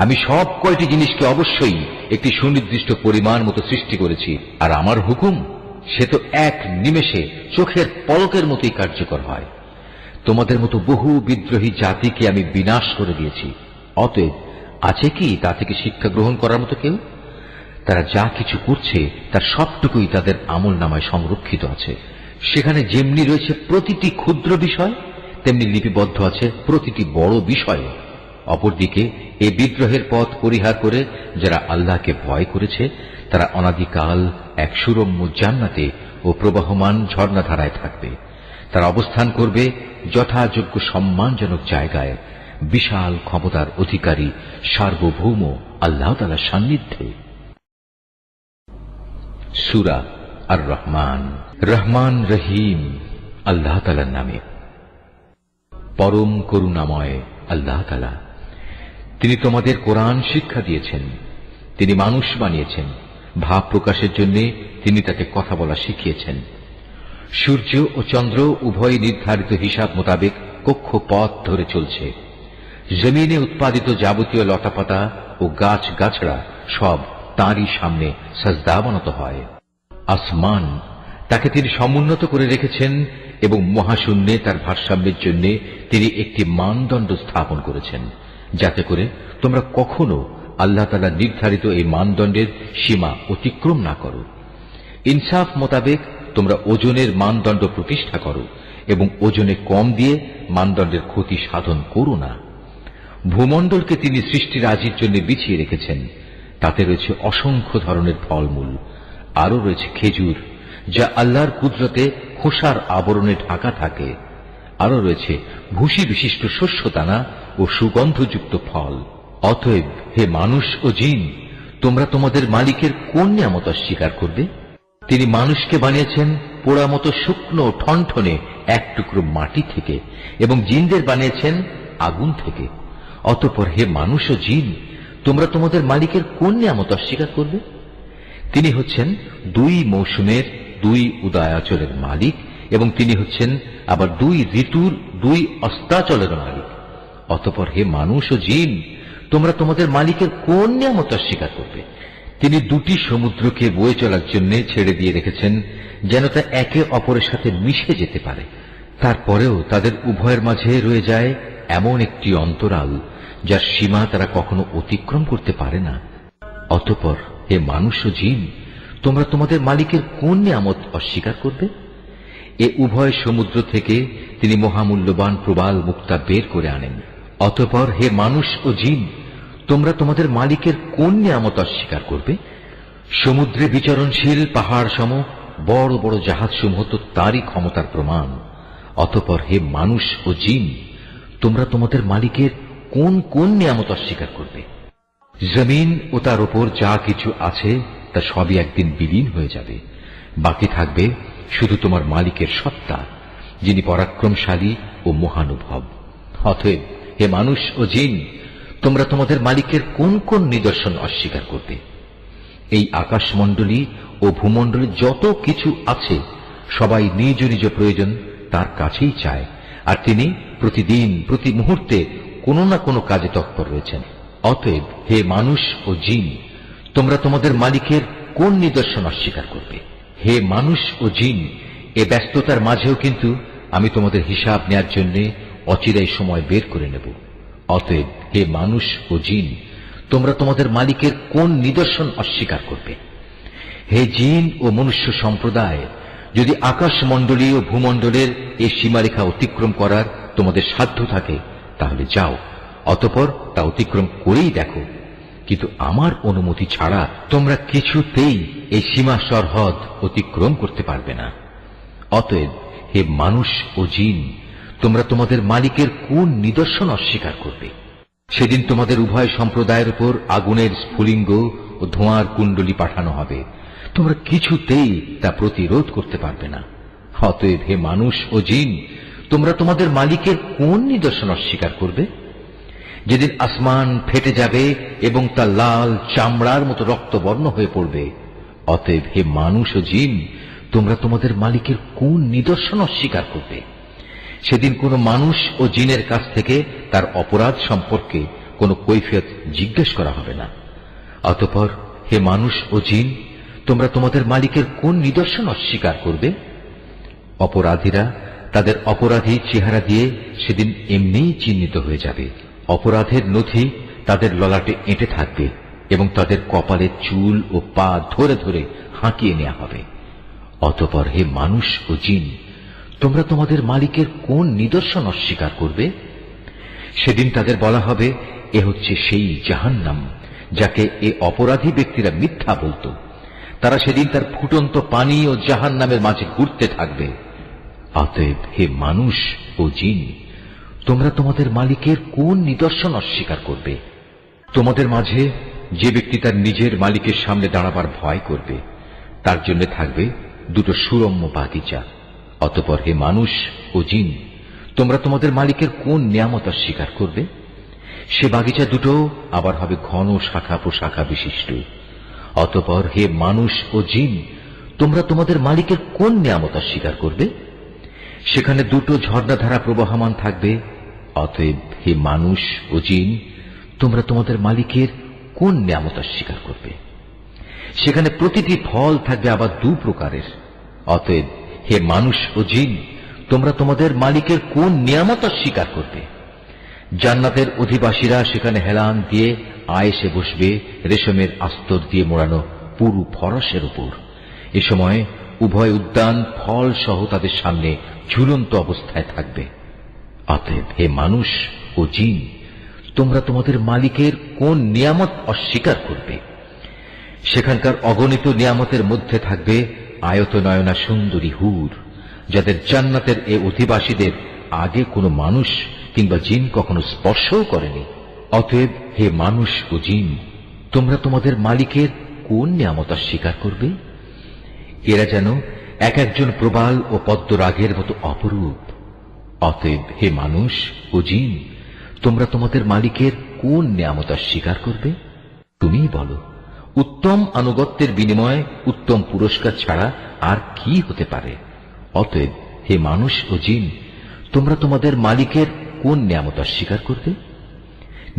S1: আমি সব কয়টি জিনিসকে অবশ্যই একটি সুনির্দিষ্ট পরিমাণ মতো সৃষ্টি করেছি, আর আমার হুকুম সে তো এক নিমেষে চোখের পলকের মতোই কার্যকর হয়। তোমাদের মতো বহু বিদ্রোহী জাতিকে আমি বিনাশ করে দিয়েছি। অতএব আছে কি তা থেকে শিক্ষা গ্রহণ করার মতো কেউ? তারা যা কিছু করছে তার সবটুকুই তাদের আমল নামায় সংরক্ষিত আছে। সেখানে যেমনি রয়েছে প্রতিটি ক্ষুদ্র বিষয়, তেমনি লিপিবদ্ধ আছে প্রতিটি বড় বিষয়। অপরদিকে এই বিদ্রোহের পথ পরিহার করে যারা আল্লাহকে ভয় করেছে তারা অনাদিকাল এক সুরম্য জান্নাতে ও প্রবাহমান ঝর্ণাধারায় থাকবে। তারা অবস্থান করবে যথাযোগ্য সম্মানজনক জায়গায়, বিশাল ক্ষমতার অধিকারী সার্বভৌম আল্লাহ তাআলার সান্নিধ্যে। সূরা আর রহমান। রহমান রহিম আল্লাহ তাআলার নামে। পরম করুণাময় আল্লাহ তাআলা, তিনি তোমাদের কোরআন শিক্ষা দিয়েছেন, তিনি মানুষ বানিয়েছেন, ভাব প্রকাশের জন্য তিনি তাকে কথা বলা শিখিয়েছেন। সূর্য ও চন্দ্র উভয় নির্ধারিত হিসাব মোতাবেক কক্ষপথ ধরে চলছে। জমিনে উৎপাদিত যাবতীয় লতাপাতা ও গাছ গাছড়া সব তাঁরই সামনে সাজদাবনত হয়। আসমান তাকে তিনি সমুন্নত করে রেখেছেন এবং মহাশূন্যে তার ভারসাম্যের জন্য তিনি একটি মানদণ্ড স্থাপন করেছেন, যাতে করে তোমরা কখনো আল্লাহ তাআলা নির্ধারিত এই মানদণ্ডের সীমা অতিক্রম না করো। ইনসাফ মোতাবেক তোমরা ওজনের মানদণ্ড প্রতিষ্ঠা করো এবং ওজনে কম দিয়ে মানদণ্ডের ক্ষতি সাধন করো না। ভূমণ্ডলকে তিনি সৃষ্টিরাজির জন্য বিছিয়ে রেখেছেন, তাতে রয়েছে অসংখ্য ধরনের ফলমূল, আরও রয়েছে খেজুর যা আল্লাহর কুদরতে খোসার আবরণে ঢাকা থাকে, আরও রয়েছে ভুসি বিশিষ্ট শস্যদানা ও সুগন্ধযুক্ত ফল। অতএব হে মানুষ ও জিন, তোমরা তোমাদের মালিকের কোন নিয়ামত অস্বীকার করবে? তিনি মানুষকে বানিয়েছেন পোড়া মতো শুকনো ঠনঠনে এক টুকরো মাটি থেকে এবং জিনদের বানিয়েছেন আগুন থেকে। অতঃপর হে মানুষ ও জিন, তোমরা তোমাদের মালিকের কোন নিয়ামত অস্বীকার করবে? তিনি হচ্ছেন দুই মৌসুমের দুই উদয়াচলের মালিক এবং তিনি হচ্ছেন আবার দুই ঋতুর দুই অস্তাচলের মালিক। অতঃপর হে মানুষ ও জিন, তোমরা তোমাদের মালিকের কোন নিয়ামত অস্বীকার করবে? তিনি দুটি সমুদ্রকে বয়ে চলার জন্য ছেড়ে দিয়ে রেখেছেন যেন তা একে অপরের সাথে মিশে যেতে পারে। তারপরেও তাদের উভয়ের মাঝে রয়ে যায় এমন একটি অন্তরাল যার সীমা তারা কখনো অতিক্রম করতে পারে না। অতঃপর হে মানুষ ও জিন, তোমরা তোমাদের মালিকের কোন নিয়ামত অস্বীকার করবে? এ উভয় সমুদ্র থেকে তিনি মহামূল্যবান প্রবাল মুক্তা বের করে আনেন। অতঃপর হে মানুষ ও জিন, তোমরা তোমাদের মালিকের কোন নিয়ামত অস্বীকার করবে? সমুদ্রে বিচরণশীল পাহাড় সম বড় বড় জাহাজসমূহ তো তারই ক্ষমতার প্রমাণ। অতঃপর হে মানুষ ও জিন, তোমরা তোমাদের মালিকের কোন কোন নিয়ামত অস্বীকার করবে? জমিন ও তার উপর যা কিছু আছে তা সবই একদিন বিলীন হয়ে যাবে, বাকি থাকবে শুধু তোমার মালিকের সত্তা, যিনি পরাক্রমশালী ও মহানুভব। অতএব হে মানুষ ও জিন, তোমরা তোমাদের মালিকের কোন কোন নিদর্শন অস্বীকার করবে? এই আকাশমণ্ডলী ও ভূমণ্ডলে যত কিছু আছে সবাই নিজ নিজ প্রয়োজন তার কাছেই চায়, আর তিনি প্রতিদিন প্রতি মুহূর্তে কোনো না কোনো কাজে তৎপর রয়েছেন। অতএব হে মানুষ ও জিন, তোমরা তোমাদের মালিকের কোন নিদর্শন অস্বীকার করবে? হে মানুষ ও জিন, এ ব্যস্ততার মাঝেও কিন্তু আমি তোমাদের হিসাব নেয়ার জন্য অচিরাই সময় বের করে নেব। অতএব হে মানুষ ও জিন, তোমরা তোমাদের মালিকের কোন নিদর্শন অস্বীকার করবে? হে জিন ও মনুষ্য সম্প্রদায়, যদি আকাশমণ্ডলী ও ভূমণ্ডলের এই সীমারেখা অতিক্রম করার তোমাদের সাধ্য থাকে তাহলে যাও, অতঃপর তা অতিক্রম করেই দেখো, কিন্তু আমার অনুমতি ছাড়া তোমরা কিছুতেই এই সীমা সরহদ অতিক্রম করতে পারবে না। অতএব হে মানুষ ও জিন, তোমরা তোমাদের মালিকের কোন নিদর্শন অস্বীকার করবে? সেদিন তোমাদের উভয় সম্প্রদায়ের উপর আগুনের স্ফুলিঙ্গ ও ধোঁয়ার কুণ্ডলী পাঠানো হবে, তোমরা কিছুতেই তা প্রতিরোধ করতে পারবে না। অতএব হে মানুষ ও জিন, তোমরা তোমাদের মালিকের কোন নিদর্শন অস্বীকার করবে? যেদিন আসমান ফেটে যাবে এবং তা লাল চামড়ার মতো রক্তবর্ণ হয়ে পড়বে। অতএব হে মানুষ ও জিন, তোমরা তোমাদের মালিকের কোন নিদর্শন অস্বীকার করবে? সেদিন কোনো মানুষ ও জিনের কাছ থেকে তার অপরাধ সম্পর্কে কোনো কৈফিয়ত জিজ্ঞেস করা হবে না। অতঃপর হে মানুষ ও জিন, তোমরা তোমাদের মালিকের কোন নিদর্শন অস্বীকার করবে? অপরাধীরা তাদের অপরাধী চেহারা দিয়ে সেদিন এমনিই চিহ্নিত হয়ে যাবে। অপরাধের নথি তাদের ললাটে এঁটে থাকবে এবং তাদের কপালের চুল ও পা ধরে ধরে হাঁকিয়ে নেওয়া হবে। অতঃপর হে মানুষ ও জিন, তোমরা তোমাদের মালিকের কোন নিদর্শন অস্বীকার করবে? সেদিন তাদের বলা হবে, এ হচ্ছে সেই জাহান্নাম যাকে এ অপরাধী ব্যক্তিরা মিথ্যা বলত। তারা সেদিন তার ফুটন্ত পানি ও জাহান্নামের মাঝে ঘুরতে থাকবে। অতএব হে মানুষ ও জিন, তোমরা তোমাদের মালিকের কোন নিদর্শন অস্বীকার করবে? তোমাদের মাঝে যে ব্যক্তি তার নিজের মালিকের সামনে দাঁড়াবার ভয় করবে, তার জন্য থাকবে দুটো সুরম্য বাগিচা। অতঃপর হে মানুষ ও জিন, তোমরা তোমাদের মালিকের কোন নিয়ামত অস্বীকার করবে? সে বাগিচা দুটো আবার হবে ঘন শাখা প্রশাখা বিশিষ্ট। অতঃপর হে মানুষ ও জিন, তোমরা তোমাদের মালিকের কোন নিয়ামত অস্বীকার করবে? সেখানে দুটো ঝর্ণাধারা প্রবাহমান থাকবে। অতএব হে মানুষ ও জিন, তোমরা তোমাদের মালিকের কোন নিয়ামত অস্বীকার করবে? সেখানে প্রতিটি ফল থাকবে আবার দু প্রকারের। অতএব হে মানুষ ও জিন, তোমরা তোমাদের মালিকের কোন নিয়ামত অস্বীকার করবে? জান্নাতের অধিবাসীরা সেখানে হেলান দিয়ে আয়েসে বসবে রেশমের আস্তর দিয়ে মোড়ানো পুরু ফরসের উপর। এ সময় উভয় উদ্যান ফল সহ তাদের সামনে ঝুলন্ত অবস্থায় থাকবে। অতএব হে মানুষ ও জিন, তোমরা তোমাদের মালিকের কোন নিয়ামত অস্বীকার করবে? সেখানকার অগণিত নিয়ামতের মধ্যে থাকবে আয়তনয়না সুন্দরী হুর, যাদের জান্নাতের এ অধিবাসীদের আগে কোনো মানুষ কিংবা জিন কখনো স্পর্শও করেনি। অতএব হে মানুষ ও জিন, তোমরা তোমাদের মালিকের কোন নিয়ামত অস্বীকার করবে? এরা যেন এক একজন প্রবাল ও পদ্মরাগের মতো অপরূপ। অতএব হে মানুষ ও জিন, তোমরা তোমাদের মালিকের কোন নিয়ামত অস্বীকার করবে? তুমিই বলো। উত্তম আনুগত্যের বিনিময়ে উত্তম পুরস্কার ছাড়া আর কি হতে পারে? অতএব হে মানুষ ও জিন, তোমরা তোমাদের মালিকের কোন নিয়ামত অস্বীকার করবে?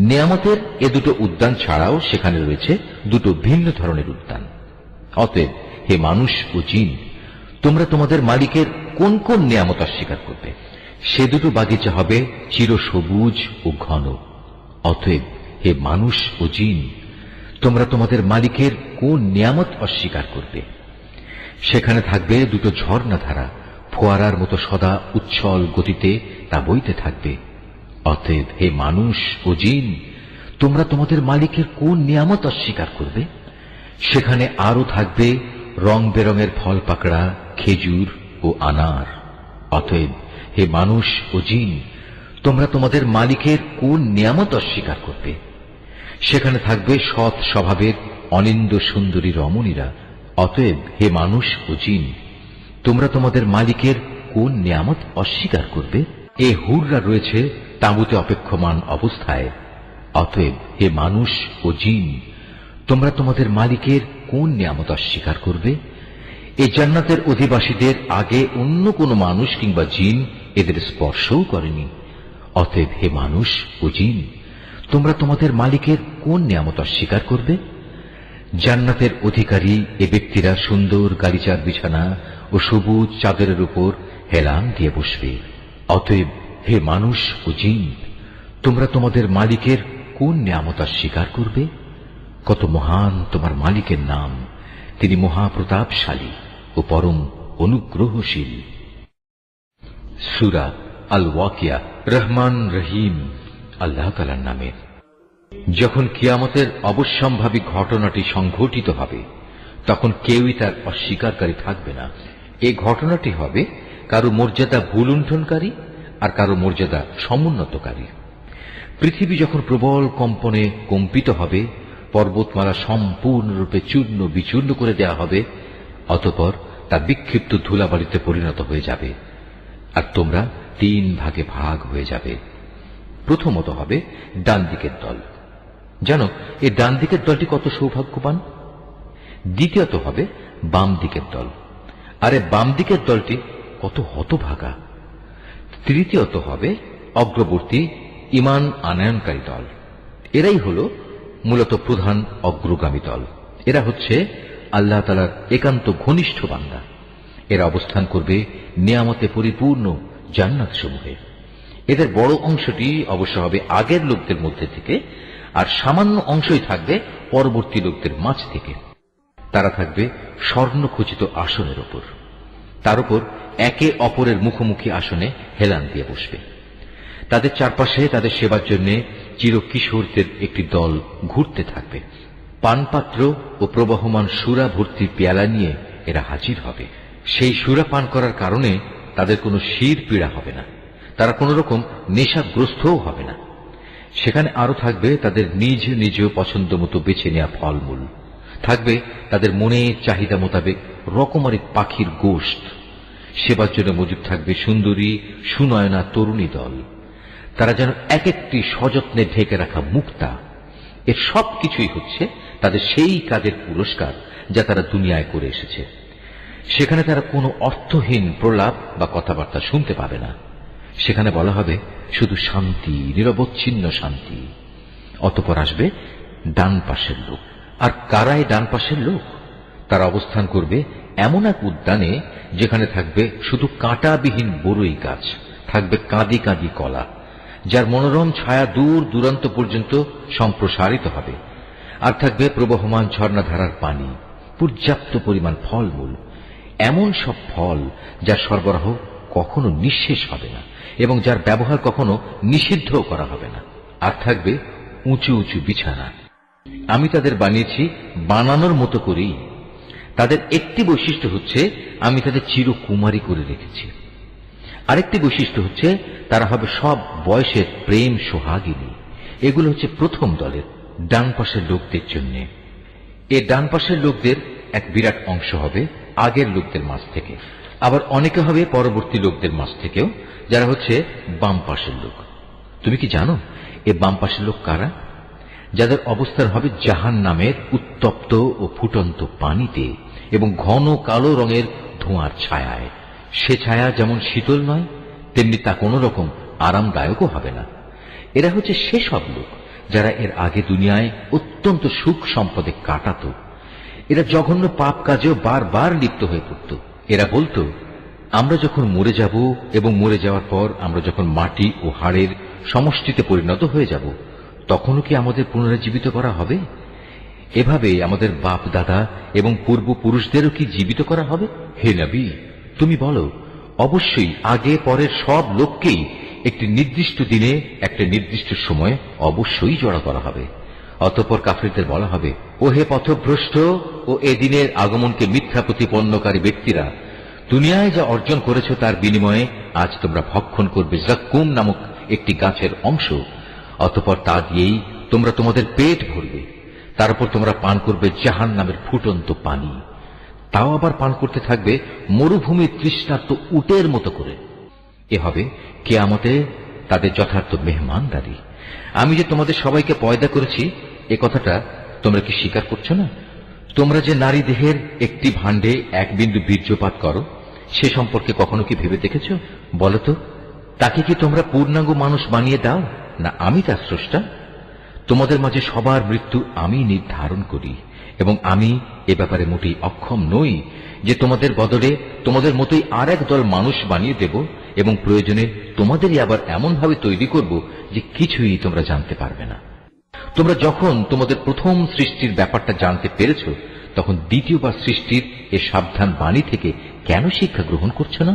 S1: নিয়ামতের এ দুটো উদ্যান ছাড়াও সেখানে রয়েছে দুটো ভিন্ন ধরনের উদ্যান। অতএব হে মানুষ ও জিন, তোমরা তোমাদের মালিকের কোন কোন নিয়ামত অস্বীকার করবে? সে দুটো বাগিচা হবে চিরসবুজ ও ঘন। অতএব হে মানুষ ও জিন, তোমরা তোমাদের মালিকের কোন নিয়ামত অস্বীকার করবে? সেখানে থাকবে দুটো ঝর্ণাধারা, ফোয়ারার মতো সদা উচ্ছল গতিতে তা বইতে থাকবে। অতএব হে মানুষ ও জিন, তোমরা তোমাদের মালিকের কোন নিয়ামত অস্বীকার করবে? সেখানে আরো থাকবে রং বেরঙের ফল পাকড়া, খেজুর ও আনার। অতএব হে মানুষ ও জিন, তোমরা তোমাদের মালিকের কোন নিয়ামত অস্বীকার করবে? সেখানে থাকবে সৎ স্বভাবের অনিন্দ্য সুন্দরী রমণীরা। অতএব হে মানুষ ও জিন, তোমরা তোমাদের মালিকের কোন নিয়ামত অস্বীকার করবে? এ হুররা রয়েছে তাঁবুতে অপেক্ষমান অবস্থায়। অতএব হে মানুষ ও জিন, তোমরা তোমাদের মালিকের কোন নিয়ামত অস্বীকার করবে? এই জান্নাতের অধিবাসীদের আগে অন্য কোনো মানুষ কিংবা জিন এদের স্পর্শও করেনি। অতএব হে মানুষ ও জিন, তোমরা তোমাদের মালিকের কোন নিয়ামত অস্বীকার করবে? জান্নাতের অধিকারী এ ব্যক্তিরা সুন্দর গালিচার বিছানা ও সবুজ চাদরের উপর হেলান দিয়ে বসবে। অতএব হে মানুষ ও জিন, তোমরা তোমাদের মালিকের কোন নিয়ামত অস্বীকার করবে? কত মহান তোমার মালিকের নাম! তিনি মহাপ্রতাপশালী ও পরম অনুগ্রহশীল। সূরা আল ওয়াকিয়া। রহমান রহিম আল্লাহ তাআলার নামে। যখন কিয়ামতের অবশ্যম্ভাবী ঘটনাটি সংঘটিত হবে, তখন কেউই তার অস্বীকারী থাকবে না। এই ঘটনাটি হবে কারো মর্যাদা ভুলুণ্ঠনকারী আর কারো মর্যাদা সমুন্নতকারী। পৃথিবী যখন প্রবল কম্পনে কম্পিত হবে, পর্বতমালা সম্পূর্ণরূপে চূর্ণ বিচূর্ণ করে দেয়া হবে, অতঃপর তা বিক্ষিপ্ত ধুলাবালিতে পরিণত হয়ে যাবে, আর তোমরা 3 ভাগে ভাগ হয়ে যাবে। প্রথমত হবে ডান দিকের দল। জানো এই ডান দিকের দলটি কত সৌভাগ্যবান। দ্বিতীয়ত হবে বাম দিকের দল, আরে বাম দিকের দলটি কত হতভাগা। তৃতীয়ত হবে অগ্রবর্তী ঈমান আনয়নকারী দল। এরাই হল মূলত প্রধান অগ্রগামী দল। এরা হচ্ছে আল্লাহ তাআলার একান্ত ঘনিষ্ঠ বান্দা। এরা অবস্থান করবে নিয়ামতে পরিপূর্ণ জান্নাত সমূহে। এদের বড় অংশটি অবশ্য হবে আগের লোকদের মধ্যে থেকে, আর সামান্য অংশই থাকবে পরবর্তী লোকদের মাঝ থেকে। তারা থাকবে স্বর্ণখচিত আসনের উপর। তার উপর একে অপরের মুখোমুখি আসনে হেলান দিয়ে বসবে। তাদের চারপাশে তাদের সেবার জন্য চিরকিশোরদের একটি দল ঘুরতে থাকবে। পানপাত্র ও প্রবহমান সুরা ভর্তি পেয়ালা নিয়ে এরা হাজির হবে। সেই সুরা পান করার কারণে তাদের কোনো শির পীড়া হবে না, তারা কোন রকম নেশাগ্রস্তও হবে না। সেখানে আরো থাকবে তাদের নিজ নিজ পছন্দ মতো বেছে নেওয়া ফলমূল, থাকবে তাদের মনের চাহিদা মোতাবেক রকমারি পাখির গোশত। সেবার জন্য মজুদ থাকবে সুন্দরী সুনয়না তরুণী দল। তারা যেন এক একটি সযত্নে ঢেকে রাখা মুক্তা। এর সব কিছুই হচ্ছে তাদের সেই কাজের পুরস্কার যা তারা দুনিয়ায় করে এসেছে। সেখানে তারা কোনো অর্থহীন প্রলাপ বা কথাবার্তা শুনতে পাবে না। সেখানে বলা হবে শুধু শান্তি, নিরবচ্ছিন্ন শান্তি। অতঃপর আসবে ডান পাশের লোক। আর কারাই ডান পাশের লোক? তারা অবস্থান করবে এমন এক উদ্যানে যেখানে থাকবে শুধু কাঁটাবিহীন বরই গাছ, থাকবে কাঁদি কাঁদি কলা, যার মনোরম ছায়া দূর দূরান্ত পর্যন্ত সম্প্রসারিত হবে। আর থাকবে প্রবহমান ঝর্ণাধারার পানি, পর্যাপ্ত পরিমাণ ফলমূল, এমন সব ফল যার সরবরাহ কখনো নিঃশেষ হবে না এবং যার ব্যবহার কখনো নিষিদ্ধও করা হবে না। আর থাকবে উঁচু উঁচু বিছানা। আমি তাদের বানিয়েছি বানানোর মতো করেই। তাদের একটি বৈশিষ্ট্য হচ্ছে আমি তাদের চিরকুমারী করে রেখেছি। আরেকটি বৈশিষ্ট্য হচ্ছে তারা হবে সব বয়সের প্রেম সোহাগিনী। এগুলো হচ্ছে প্রথম দলের ডান পাশের লোকদের জন্য। এ ডান পাশের লোকদের এক বিরাট অংশ হবে আগের লোকদের মাঝ থেকে, আবার অনেকে হবে পরবর্তী লোকদের মাঝ থেকেও, যারা হচ্ছে বাম পাশের লোক। তুমি কি জানো এ বাম পাশের লোক কারা? যাদের অবস্থান হবে জাহান্নামের উত্তপ্ত ও ফুটন্ত পানিতে এবং ঘন কালো রঙের ধোঁয়ার ছায়ায়। সে ছায়া যেমন শীতল নয়, তেমনি তা কোনো রকম আরামদায়কও হবে না। এরা হচ্ছে সেসব লোক যারা এর আগে দুনিয়ায় অত্যন্ত সুখ সম্পদে কাটাত। এরা জঘন্য পাপ কাজেও বারবার লিপ্ত হয়ে পড়ত। এরা বলতো, আমরা যখন মরে যাব এবং মরে যাওয়ার পর আমরা যখন মাটি ও হাড়ের সমষ্টিতে পরিণত হয়ে যাব, তখনও কি আমাদের পুনরুজ্জীবিত করা হবে? এভাবে আমাদের বাপ দাদা এবং পূর্বপুরুষদেরও কি জীবিত করা হবে? হে নবী, তুমি বলো, অবশ্যই আগে পরের সব লোককেই একটি নির্দিষ্ট দিনে একটা নির্দিষ্ট সময়ে অবশ্যই জড়া করা হবে। অতঃপর কাফিরদের বলা হবে, ও হে পথভ্রষ্ট ও এদিনের আগমনকে মিথ্যা প্রতিপন্নকারী ব্যক্তিরা, দুনিয়ায় যা অর্জন করেছ তার বিনিময়ে আজ তোমরা ভক্ষণ করবে জাক্কুম নামক একটি গাছের অংশ। অতঃপর তা দিয়েই তোমরা তোমাদের পেট ভরবে। তারপর তোমরা পান করবে জাহান্নামের ফুটন্ত পানি। তাও আবার পান করতে থাকবে মরুভূমির তৃষ্ণার্ত উটের মতো করে। এ হবে কিয়ামতে তাদের যথার্থ মেহমানদারি। আমি যে তোমাদের সবাইকে পয়দা করেছি, এ কথাটা তোমরা কি স্বীকার করছো না? তোমরা যে নারী দেহের একটি ভাণ্ডে এক বিন্দু বীর্যপাত করো, সে সম্পর্কে কখনো কি ভেবে দেখেছ? বলতো, তাকে কি তোমরা পূর্ণাঙ্গ মানুষ বানিয়ে দাও, না আমি তার স্রষ্টা? তোমাদের মাঝে সবার মৃত্যু আমি নির্ধারণ করি এবং আমি এ ব্যাপারে মোটেই অক্ষম নই যে তোমাদের বদলে তোমাদের মতোই আর এক দল মানুষ বানিয়ে দেব এবং প্রয়োজনে তোমাদেরই আবার এমন ভাবে তৈরি করব যে কিছুই তোমরা জানতে পারবে না। তোমরা যখন তোমাদের প্রথম সৃষ্টির ব্যাপারটা জানতে পেরেছ, তখন দ্বিতীয়বার সৃষ্টির এ সাবধান বাণী থেকে কেন শিক্ষা গ্রহণ করছো না?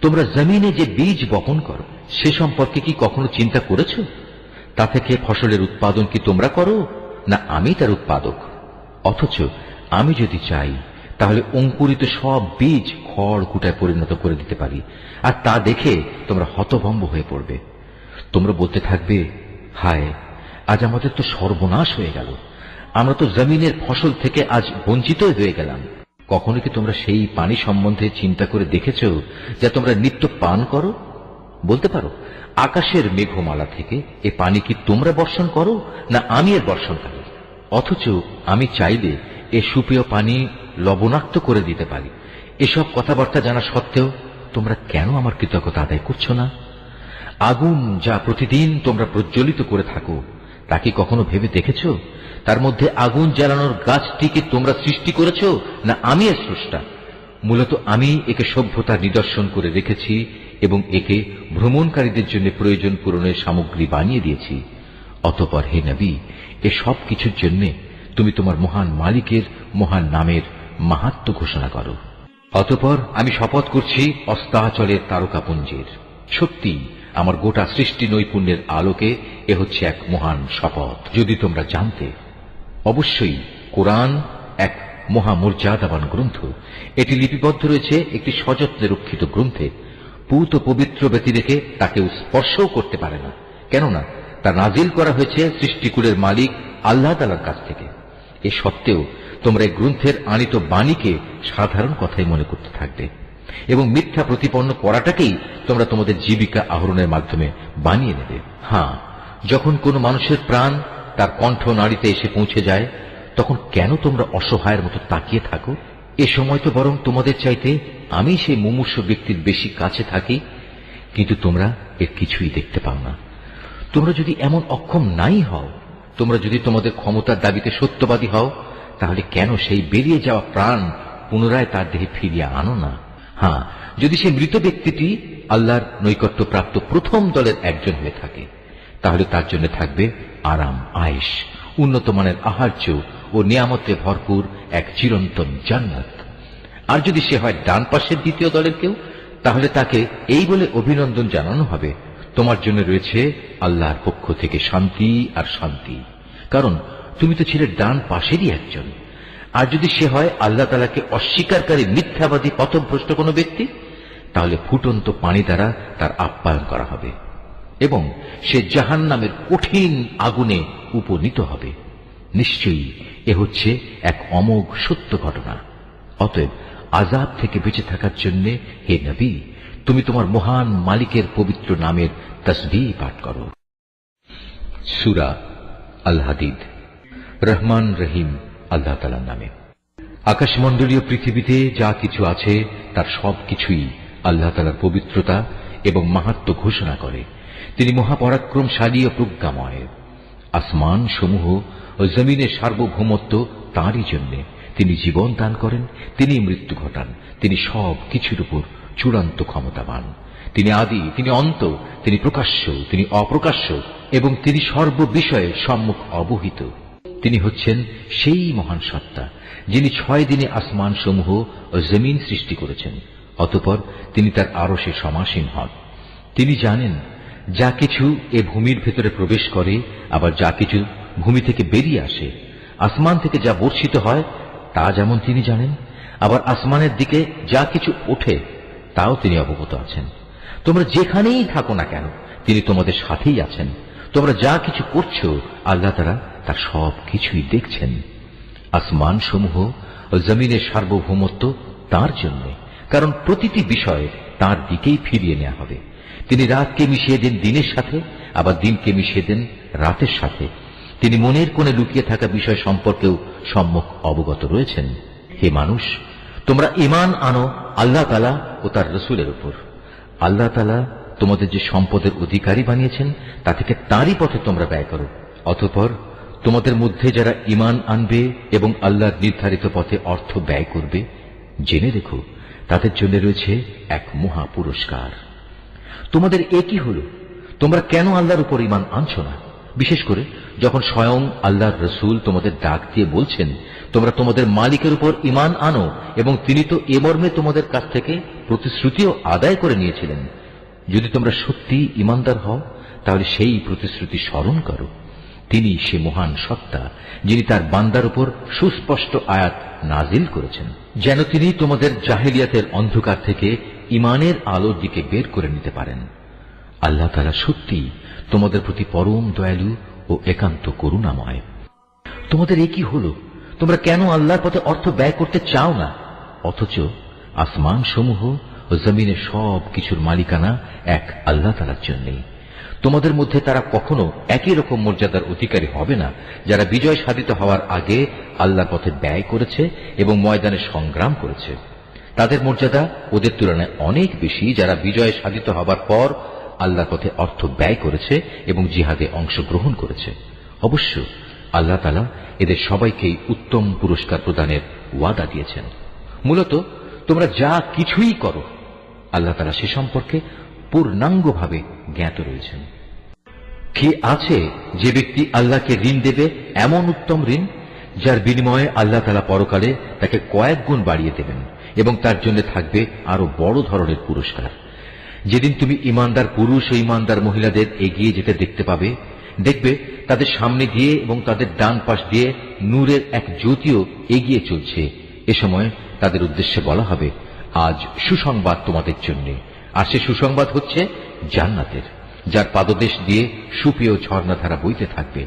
S1: তোমরা জমিনে যে বীজ বপন করো, সে সম্পর্কে কি কখনো চিন্তা করেছ? তা থেকে ফসলের উৎপাদন কি তোমরা করো, না আমি তার উৎপাদক? অথচ আমি যদি চাই তাহলে অঙ্কুরিত সব বীজ খড় কুটায় পরিণত করে দিতে পারি, আর তা দেখে তোমরা হতভম্ব হয়ে পড়বে। তোমরা বলতে থাকবে, হায়, আজ আমাদের তো সর্বনাশ হয়ে গেল, আমরা তো জমিনের ফসল থেকে আজ বঞ্চিত হয়ে গেলাম। কখনো কি তোমরা সেই পানি সম্বন্ধে চিন্তা করে দেখেছ যা তোমরা নিত্য পান করো? বলতে পারো, আকাশের মেঘমালা থেকে এ পানি কি তোমরা বর্ষণ করো, না আমি এর বর্ষণকারী? অথচ আমি চাইলে এ সুপেয় পানি লবণাক্ত করে দিতে পারি। এসব কথাবার্তা জানা সত্ত্বেও তোমরা কেন আমার কৃতজ্ঞতা আদায় করছো না? আগুন যা প্রতিদিন তোমরা প্রজ্বলিত করে থাকো, তা কি কখনো ভেবে দেখেছ তার মধ্যে আগুন জ্বালানোর গাছটিকে তোমরা সৃষ্টি করেছ, না আমি এর স্রষ্টা? মূলত আমি একে সভ্যতার নিদর্শন করে রেখেছি এবং একে ভ্রমণকারীদের জন্য প্রয়োজন পূরণের সামগ্রী বানিয়ে দিয়েছি। অতঃপর হে নবী, এ সব কিছুর জন্য তুমি তোমার মহান মালিকের মহান নামের মাহাত্ম্য ঘোষণা করো। অতঃপর আমি শপথ করছি অস্তাচলের তারকাপুঞ্জের। সত্যি আমার গোটা সৃষ্টি নৈপুণ্যের আলোকে এ হচ্ছে এক মহান শপথ। যদি তোমরা জানতে, অবশ্যই কোরআন এক মহামর্যাদাবান গ্রন্থ। এটি লিপিবদ্ধ রয়েছে একটি সযত্নে রক্ষিত গ্রন্থে। পূত পবিত্র ব্যক্তি রেখে তাকে স্পর্শও করতে পারে না, কেননা তা নাজিল করা হয়েছে সৃষ্টিকুলের মালিক আল্লাহ তাআলার কাছ থেকে। এ সত্ত্বেও তোমরা এই গ্রন্থের আনিত বাণীকে সাধারণ কথাই মনে করতে থাকবে। এবং মিথ্যা প্রতিপন্ন করাটাকেই তোমরা তোমাদের জীবিকা আহরণের মাধ্যমে বানিয়ে নেবে। হ্যাঁ, যখন কোনো মানুষের প্রাণ তার কণ্ঠ নাড়িতে এসে পৌঁছে যায়, তখন কেন তোমরা অসহায়ের মতো তাকিয়ে থাকো? এ সময় তো বরং তোমাদের চাইতে আমি সেই মুমূর্ষু ব্যক্তির বেশি কাছে থাকি, কিন্তু তোমরা এর কিছুই দেখতে পাও না। তোমরা যদি এমন অক্ষম নাই হও, তোমরা যদি তোমাদের ক্ষমতার দাবিতে সত্যবাদী হও, তাহলে কেন সেই বেরিয়ে যাওয়া প্রাণ পুনরায় তার দেহে ফিরিয়ে আনো না? হ্যাঁ, যদি সেই মৃত ব্যক্তিটি আল্লাহর নৈকট্যপ্রাপ্ত প্রথম দলের একজন হয়ে থাকে, তাহলে তার জন্য থাকবে আরাম, আয়েশ, উন্নত মানের আহার্য ও নিয়ামতে ভরপুর এক চিরন্তন জান্নাত। আর যদি সে হয় ডান পাশের দ্বিতীয় দলের কেউ, তাহলে তাকে এই বলে অভিনন্দন জানানো হবে, তোমার জন্য রয়েছে আল্লাহর পক্ষ থেকে শান্তি আর শান্তি, কারণ তুমি তো ছিলে ডান পাশেরই একজন। আর যদি সে হয় আল্লাহ তাআলাকে অস্বীকারী মিথ্যাবাদী পথভ্রষ্ট কোনো ব্যক্তি, তাহলে ফুটন্ত পানি দ্বারা তার আপ্যায়ন করা হবে এবং সে জাহান্নামের কঠিন আগুনে উপনীত হবে। নিশ্চয়ই এ হচ্ছে এক অমোঘ সত্য ঘটনা। অতএব আযাব থেকে বেঁচে থাকার জন্য হে নবী, তুমি তোমার মহান মালিকের পবিত্র নামের তাসবিহ পাঠ করো। সূরা আল হাদিদ। রহমান রহিম আল্লাহ তাআলার নামে। আকাশমণ্ডলীয় পৃথিবীতে যা কিছু আছে তার সবকিছুই আল্লাহ তাআলার পবিত্রতা এবং মাহাত্ম্য ঘোষণা করে। তিনি মহাপরাক্রমশালী ও প্রজ্ঞাময়। আসমান সমূহ ও জমিনের সার্বভৌমত্ব তাঁরই জন্য। তিনি জীবন দান করেন, তিনি মৃত্যু ঘটান, তিনি সব কিছুর উপর চূড়ান্ত ক্ষমতাবান। তিনি আদি, তিনি অন্ত, তিনি প্রকাশ্য, তিনি অপ্রকাশ্য এবং তিনি সর্ববিষয়ে সম্মুখ অবহিত। তিনি হচ্ছেন সেই মহান সত্তা যিনি 6 দিনে আসমান সমূহ ও জমিন সৃষ্টি করেছেন, অতঃপর তিনি তার আরশে সমাসীন হন। তিনি জানেন যা কিছু এ ভূমির ভেতরে প্রবেশ করে, আবার যা কিছু ভূমি থেকে বেরিয়ে আসে। আসমান থেকে যা বর্ষিত হয় তা যেমন তিনি জানেন, আবার আসমানের দিকে যা কিছু ওঠে তাও তিনি অবগত আছেন। তোমরা যেখানেই থাকো না কেন, তিনি তোমাদের সাথেই আছেন। তোমরা যা কিছু করছো, আল্লাহ তাআলা তার সব কিছুই দেখছেন। আসমান সমূহ ও জমিনের সার্বভৌমত্ব তার জন্য, কারণ প্রতিটি বিষয় তার দিকেই ফিরিয়ে নেওয়া হবে। তিনি রাতকে মিশিয়ে দেন দিনের সাথে, আবার দিনকে মিশিয়ে দেন রাতের সাথে। তিনি মনের কোণে লুকিয়ে থাকা বিষয় সম্পর্কেও সম্যক অবগত রয়েছেন। হে মানুষ, তোমরা ঈমান আনো আল্লাহ তাআলা ও তার রাসূলের উপর। আল্লাহ তাআলা তোমাদের যে সম্পদের অধিকারী বানিয়েছেন তা থেকে তাঁরই পথে তোমরা ব্যয় করো। অতঃপর তোমাদের মধ্যে যারা ঈমান আনবে এবং আল্লাহর নির্ধারিত পথে অর্থ ব্যয় করবে, জেনে রেখো তাদের জন্য রয়েছে এক মহা পুরস্কার। তোমাদের একই হলো, তোমরা কেন আল্লাহর উপর ঈমান আনছো না? বিশেষ করে যখন স্বয়ং আল্লাহর রাসূল তোমাদের ডাক দিয়ে বলছেন তোমরা তোমাদের মালিকের উপর ঈমান আনো, এবং তিনি তো এ মর্মে তোমাদের কাছ থেকে প্রতিশ্রুতিও আদায় করে নিয়েছিলেন। যদি তোমরা সত্যি ঈমানদার হও, তাহলে সেই প্রতিশ্রুতি স্মরণ করো। তিনি সে মহান সত্তা যিনি তার বান্দার উপর সুস্পষ্ট আয়াত নাজিল করেছেন, যেন তিনি তোমাদের জাহেলিয়াতের অন্ধকার থেকে ঈমানের আলোর দিকে বের করে নিতে পারেন। আল্লাহ তাআলা সত্যি তোমাদের প্রতি পরম দয়ালু ও একান্ত করুণাময়। তোমাদের একই হলো, তোমরা কেন আল্লাহর পথে অর্থ ব্যয় করতে চাও না, অথচ আসমান সমূহ ও জমিনের সব কিছুর মালিকানা এক আল্লাহ তাআলার জন্যই। তোমাদের মধ্যে তারা কখনো একই রকম মর্যাদার অধিকারী হবে না যারা বিজয় সাধিত হওয়ার আগে আল্লাহর পথে ব্যয় করেছে এবং ময়দানে সংগ্রাম করেছে। তাদের মর্যাদা ওদের তুলনায় অনেক বেশি যারা বিজয় সাধিত হবার পর আল্লাহর পথে অর্থ ব্যয় করেছে এবং জিহাদে অংশগ্রহণ করেছে। অবশ্য আল্লাহ তাআলা এদের সবাইকেই উত্তম পুরস্কার প্রদানের ওয়াদা দিয়েছেন। মূলত তোমরা যা কিছুই করো, আল্লাহ তাআলা সে সম্পর্কে পূর্ণাঙ্গভাবে জ্ঞাত রয়েছেন। কি আছে যে ব্যক্তি আল্লাহকে ঋণ দেবে, এমন উত্তম ঋণ যার বিনিময়ে আল্লাহ তাআলা পরকালে তাকে কয়েক গুণ বাড়িয়ে দেবেন এবং তার জন্য থাকবে আরো বড় ধরনের পুরস্কার। যেদিন তুমি ঈমানদার পুরুষ ও ঈমানদার মহিলাদের এগিয়ে যেতে দেখতে পাবে, দেখবে তাদের সামনে দিয়ে এবং তাদের ডান পাশ দিয়ে নূরের এক জ্যোতিও এগিয়ে চলছে। এ সময় তাদের উদ্দেশ্যে বলা হবে, আজ সুসংবাদ তোমাদের জন্য। আর সে সুসংবাদ হচ্ছে জান্নাতের, যার পাদদেশ দিয়ে সুপেয় ঝর্ণাধারা বইতে থাকবে।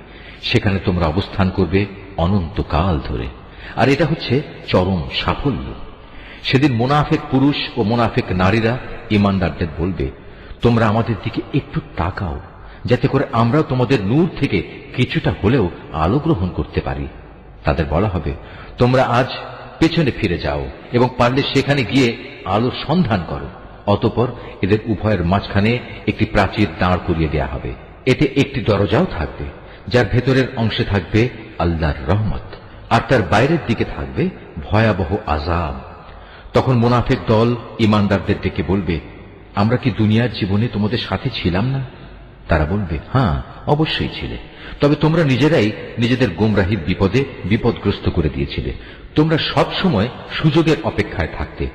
S1: সেখানে তোমরা অবস্থান করবে অনন্তকাল ধরে, আর এটা হচ্ছে চরম সাফল্য। সেদিন মুনাফিক পুরুষ ও মুনাফিক নারীরা ঈমানদারদের বলবে, তোমরা আমাদের দিকে একটু তাকাও, যাতে করে আমরাও তোমাদের নূর থেকে কিছুটা হলেও আলো গ্রহণ করতে পারি। তাদের বলা হবে, তোমরা আজ পেছনে ফিরে যাও এবং পারলে সেখানে গিয়ে আলোর সন্ধান করো। অতঃপর এদের উভয়ের মাঝখানে একটি প্রাচীর দাঁড় করিয়ে দেয়া হবে। এতে একটি দরজাও থাকবে, যার ভেতরের অংশে থাকবে আল্লাহর রহমত, আর তার বাইরের দিকে থাকবে ভয়াবহ আযাব। তখন মুনাফিক দল ঈমানদারদের ডেকে বলবে, আমরা কি দুনিয়ার জীবনে তোমাদের সাথে ছিলাম না? তারা বলবে, হ্যাঁ, অবশ্যই ছিলে, তবে তোমরা নিজেরাই নিজেদের গোমরাহির বিপদে বিপদগ্রস্ত করে দিয়েছিলে। তোমরা সব সময় সুযোগের অপেক্ষায় থাকতে,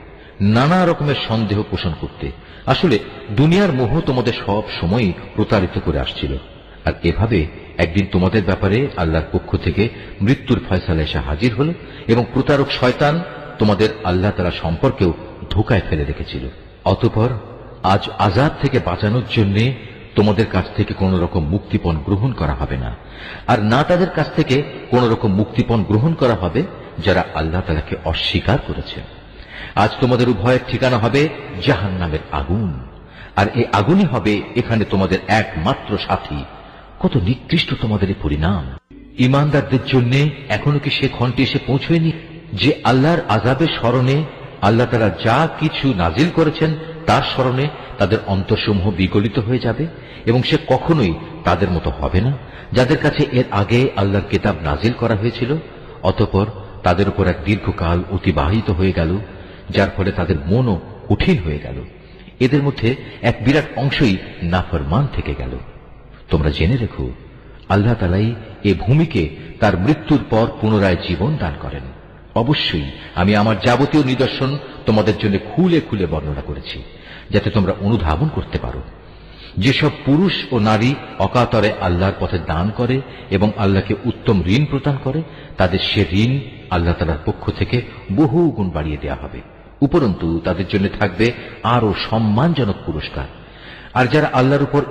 S1: নানা রকমের সন্দেহ পোষণ করতে। আসলে দুনিয়ার মোহ তোমাদের সব সময়ই প্রতারিত করে আসছিল। আর এভাবে একদিন তোমাদের ব্যাপারে আল্লাহর পক্ষ থেকে মৃত্যুর ফয়সালা এসে হাজির হল এবং প্রতারক শয়তান তোমাদের আল্লাহ তাআলা সম্পর্কেও ধোঁকায় ফেলে রেখেছিল। অতঃপর আজ আযাব থেকে বাঁচানোর জন্য তোমাদের কাছ থেকে কোন রকম মুক্তিপণ গ্রহণ করা হবে না, আর না তাদের কাছ থেকে কোন রকম মুক্তিপণ গ্রহণ করা হবে যারা আল্লাহ তাআলাকে অস্বীকার করেছে। আজ তোমাদের উভয়ের ঠিকানা হবে জাহান্নামের আগুন, আর এই আগুনই হবে এখানে তোমাদের একমাত্র সাথী। কত নিকৃষ্ট তোমাদের এই পরিণাম! ঈমানদারদের জন্য এখনো কি সে ক্ষণটি এসে পৌঁছয়নি যে আল্লাহর আযাবের স্মরণে আল্লাহ তাআলা যা কিছু নাজিল করেছেন তার স্মরণে তাদের অন্তরসমূহ বিগলিত হয়ে যাবে এবং সে কখনোই তাদের মতো হবে না যাদের কাছে এর আগে আল্লাহর কিতাব নাজিল করা হয়েছিল। অতঃপর তাদের উপর এক দীর্ঘকাল অতিবাহিত হয়ে গেল, যার ফলে তাদের মনও কঠিন হয়ে গেল। এদের মধ্যে এক বিরাট অংশই নাফরমান থেকে গেল। তোমরা জেনে রেখো, আল্লাহ তাআলাই এ ভূমিকে তার মৃত্যুর পর পুনরায় জীবন দান করেন। অবশ্যই আমি আমার যাবতীয় নিদর্শন তোমাদের জন্য খুলে খুলে বর্ণনা করেছি, যাতে তোমরা অনুধাবন করতে পারো। যেসব পুরুষ ও নারী অকাতরে আল্লাহর পথে দান করে এবং আল্লাহকে উত্তম ঋণ প্রদান করে, তাদের সে ঋণ আল্লাহ তাআলার পক্ষ থেকে বহু গুণ বাড়িয়ে দেওয়া হবে। উপরন্তু তাদের জন্য থাকবে আরো সম্মানজনক পুরস্কার। আর যারা আল্লাহর উপর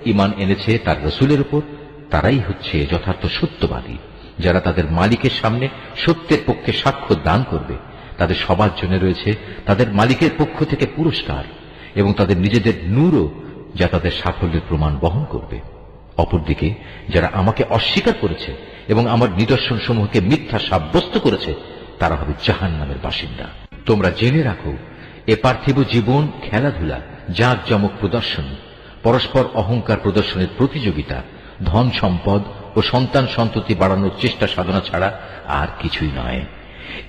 S1: ঈমান এনেছে তার রাসূলের উপর, তারাই হচ্ছে যথার্থ সত্যবাদী, যারা তাদের মালিকের সামনে সত্যের পক্ষে সাক্ষ্য দান করবে। তাদের সবার জন্য রয়েছে তাদের মালিকের পক্ষ থেকে পুরস্কার এবং তাদের নিজেদের নূরও, যা তাদের সাফল্যের প্রমাণ বহন করবে। অপরদিকে যারা আমাকে অস্বীকার করেছে এবং আমার নিদর্শন সমূহকে মিথ্যা সাব্যস্ত করেছে, তারা হবে জাহান্নামের বাসিন্দা। তোমরা জেনে রাখো, এ পার্থিব জীবন খেলাধুলা, জাঁকজমক প্রদর্শন, পরস্পর অহংকার প্রদর্শনের প্রতিযোগিতা, ধন সম্পদ ও সন্তান সন্ততি বাড়ানোর চেষ্টা সাধনা ছাড়া আর কিছুই নয়।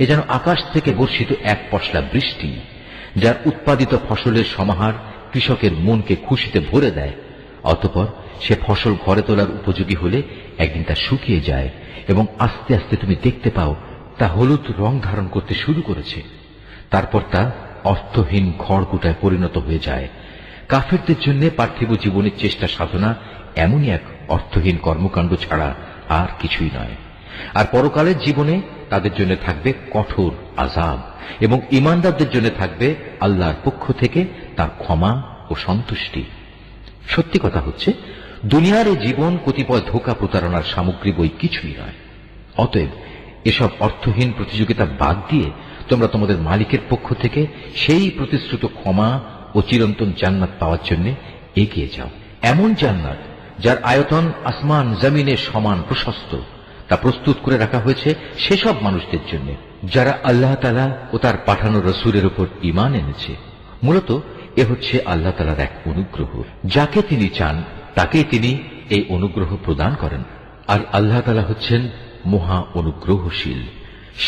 S1: এ যেন আকাশ থেকে বর্ষিত এক পশলা বৃষ্টি, যার উৎপাদিত ফসলের সমাহার কৃষকের মনকে খুশিতে ভরে দেয়। অতঃপর সে ফসল ঘরে তোলার উপযোগী হলে একদিন তা শুকিয়ে যায় এবং আস্তে আস্তে তুমি দেখতে পাও তা হলুদ রং ধারণ করতে শুরু করেছে। তারপর তা অর্থহীন খড়কুটায় পরিণত হয়ে যায়। কাফেরদের জন্য পার্থিব জীবনের চেষ্টা সাধনা এমনই এক অর্থহীন কর্মকাণ্ড ছাড়া আর কিছুই নয়। আর পরকালের জীবনে তাদের জন্য থাকবে কঠোর আযাব এবং ঈমানদারদের জন্য থাকবে আল্লাহর পক্ষ থেকে তার ক্ষমা ও সন্তুষ্টি। সত্যি কথা হচ্ছে, দুনিয়ার এই জীবন কতিপয় ধোঁকা প্রতারণার সামগ্রী বই কিছুই নয়। অতএব এসব অর্থহীন প্রতিযোগিতা বাদ দিয়ে তোমরা তোমাদের মালিকের পক্ষ থেকে সেই প্রতিশ্রুত ক্ষমা ও চিরন্তন জান্নাত পাওয়ার জন্য এগিয়ে যাও। এমন জান্নাত যার আয়তন আসমান জমিনের সমান প্রশস্ত, তা প্রস্তুত করে রাখা হয়েছে সেসব মানুষদের জন্য যারা আল্লাহ তাআলা ও তার পাঠানো রাসূলের উপর ঈমান এনেছে। মূলত এ হচ্ছে আল্লাহ তাআলার এক অনুগ্রহ। যাকে তিনি চান তাকেই তিনি এই অনুগ্রহ প্রদান করেন। আর আল্লাহ তাআলা হচ্ছেন মহা অনুগ্রহশীল।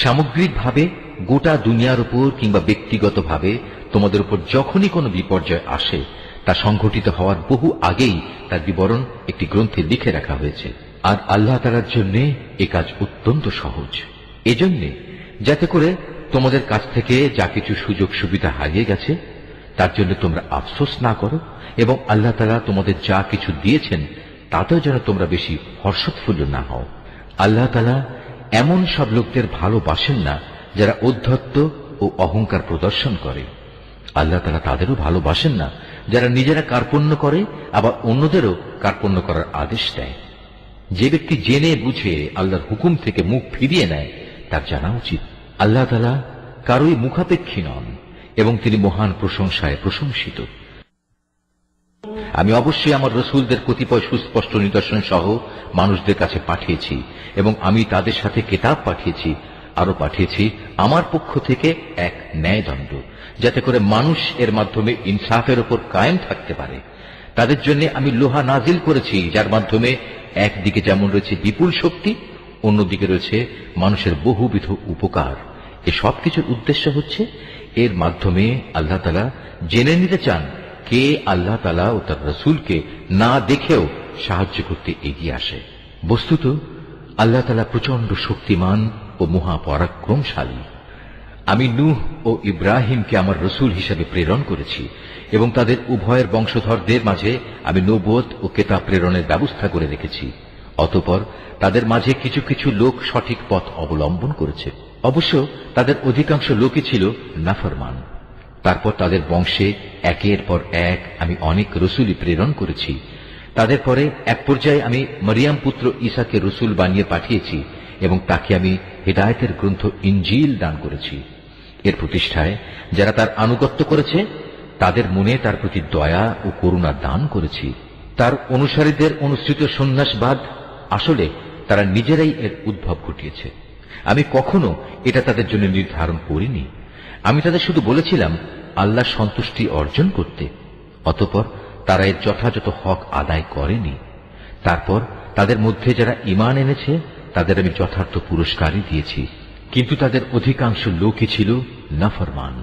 S1: সামগ্রিকভাবে গোটা দুনিয়ার উপর কিংবা ব্যক্তিগতভাবে তোমাদের উপর যখনই কোনো বিপর্যয় আসে, তা সংঘটিত হওয়ার বহু আগেই তার বিবরণ একটি গ্রন্থে লিখে রাখা হয়েছে। আর আল্লাহ তাআলার জন্য এ কাজ অত্যন্ত সহজ। এজন্য যাতে করে তোমাদের কাছ থেকে যা কিছু সুযোগ সুবিধা হারিয়ে গেছে তার জন্য তোমরা আফসোস না করো, এবং আল্লাহ তাআলা তোমাদের যা কিছু দিয়েছেন তাতেও যেন তোমরা বেশি হর্ষোৎফুল্ল না হও। আল্লাহ তাআলা এমন সব লোকদের ভালোবাসেন না যারা ঔদ্ধত্য ও অহংকার প্রদর্শন করে। আল্লাহ তাআলা তাদেরও ভালোবাসেন না যারা নিজেরা কার্পণ্য করে আবার অন্যদেরও কার্পণ্য করার আদেশ দেয়। যে ব্যক্তি জেনে বুঝে আল্লাহর হুকুম থেকে মুখ ফিরিয়ে নেয় তার জানা উচিত আল্লাহ তাআলা কারোই মুখাপেক্ষী নন এবং তিনি মহান প্রশংসায় প্রশংসিত। আমি অবশ্যই আমার রসুলদের কতিপয় সুস্পষ্ট নিদর্শন সহ মানুষদের কাছে পাঠিয়েছি এবং আমি তাদের সাথে কিতাব পাঠিয়েছি, আরো পাঠিয়েছি আমার পক্ষ থেকে এক ন্যায়দণ্ড, যাতে করে মানুষ এর মাধ্যমে ইনসাফের উপর কায়েম থাকতে পারে। তাদের জন্য আমি লোহা নাজিল করেছি, যার মাধ্যমে একদিকে যেমন রয়েছে বিপুল শক্তি, অন্যদিকে রয়েছে মানুষের বহুবিধ উপকার। এ সবকিছুর উদ্দেশ্য হচ্ছে এর মাধ্যমে আল্লাহ তাআলা জেনে নিতে চান কে আল্লাহ তাআলা ও তার রসুলকে না দেখেও সাহায্য করতে এগিয়ে আসে। বস্তুত আল্লাহ তাআলা প্রচন্ড শক্তিমান ও মহাপরাক্রমশালী। আমি নূহ ও ইব্রাহিমকে আমার রসুল হিসেবে প্রেরণ করেছি এবং তাদের উভয়ের বংশধরদের মাঝে আমি নবুয়ত ও কিতাব প্রেরণের ব্যবস্থা করে রেখেছি। অতঃপর তাদের মাঝে কিছু কিছু লোক সঠিক পথ অবলম্বন করেছে, অবশ্য তাদের অধিকাংশ লোকই ছিল নাফরমান। তারপর তাদের বংশে একের পর এক আমি অনেক রসুলই প্রেরণ করেছি। তাদের পরে এক পর্যায়ে আমি মরিয়াম পুত্র ঈসাকে রসুল বানিয়ে পাঠিয়েছি এবং তাকে আমি হিদায়াতের গ্রন্থ ইনজিল দান করেছি। এর প্রতিষ্ঠায় যারা তার আনুগত্য করেছে তাদের মনে তার প্রতি দয়া ও করুণা দান করেছি। তার অনুসারীদের অনুসৃত সন্ন্যাসবাদ আসলে তারা নিজেরাই এর উদ্ভব ঘটিয়েছে। আমি কখনো এটা তাদের জন্য নির্ধারণ করিনি। আমি তাদের শুধু বলেছিলাম আল্লাহর সন্তুষ্টি অর্জন করতে। অতঃপর তারা এর যথাযথ হক আদায় করেনি। তারপর তাদের মধ্যে যারা ঈমান এনেছে তাদের আমি যথার্থ পুরস্কারই দিয়েছি, কিন্তু তাদের অধিকাংশ লোকই ছিল নাফরমান।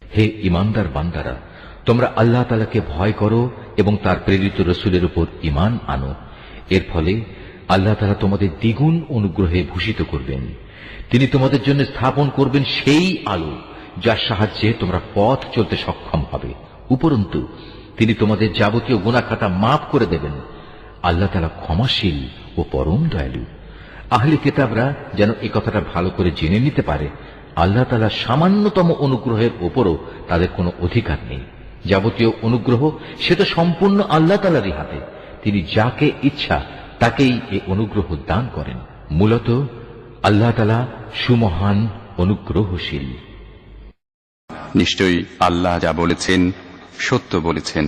S1: হে ঈমানদার বান্দারা, তোমরা আল্লাহ তাআলাকে ভয় করো এবং তার প্রেরিত রসুলের উপর ঈমান আনো। এর ফলে আল্লাহ তাআলা তোমাদের দ্বিগুণ অনুগ্রহে ভূষিত করবেন। তিনি তোমাদের জন্য স্থাপন করবেন সেই আলো যার সাহায্যে তোমরা পথ চলতে সক্ষম হবে। উপরন্তু তিনি তোমাদের যাবতীয় গুনাহ খাতা মাফ করে দেবেন। আল্লাহ তাআলা ক্ষমাশীল ও পরম দয়ালু। আহলে কিতাবরা যেন এই কথাটা ভালো করে জেনে নিতে পারে, আল্লাহ তাআলা সামান্যতম অনুগ্রহের উপরও তাদের কোনো অধিকার নেই। যাবতীয় অনুগ্রহ সে তো সম্পূর্ণ আল্লাহ তাআলারই হাতে। তিনি যাকে ইচ্ছা তাকেই এই অনুগ্রহ দান করেন। মূলত আল্লাহ তাআলা সুমহান অনুগ্রহশীল।
S2: নিশ্চয়ই আল্লাহ যা বলেছেন সত্য বলেছেন।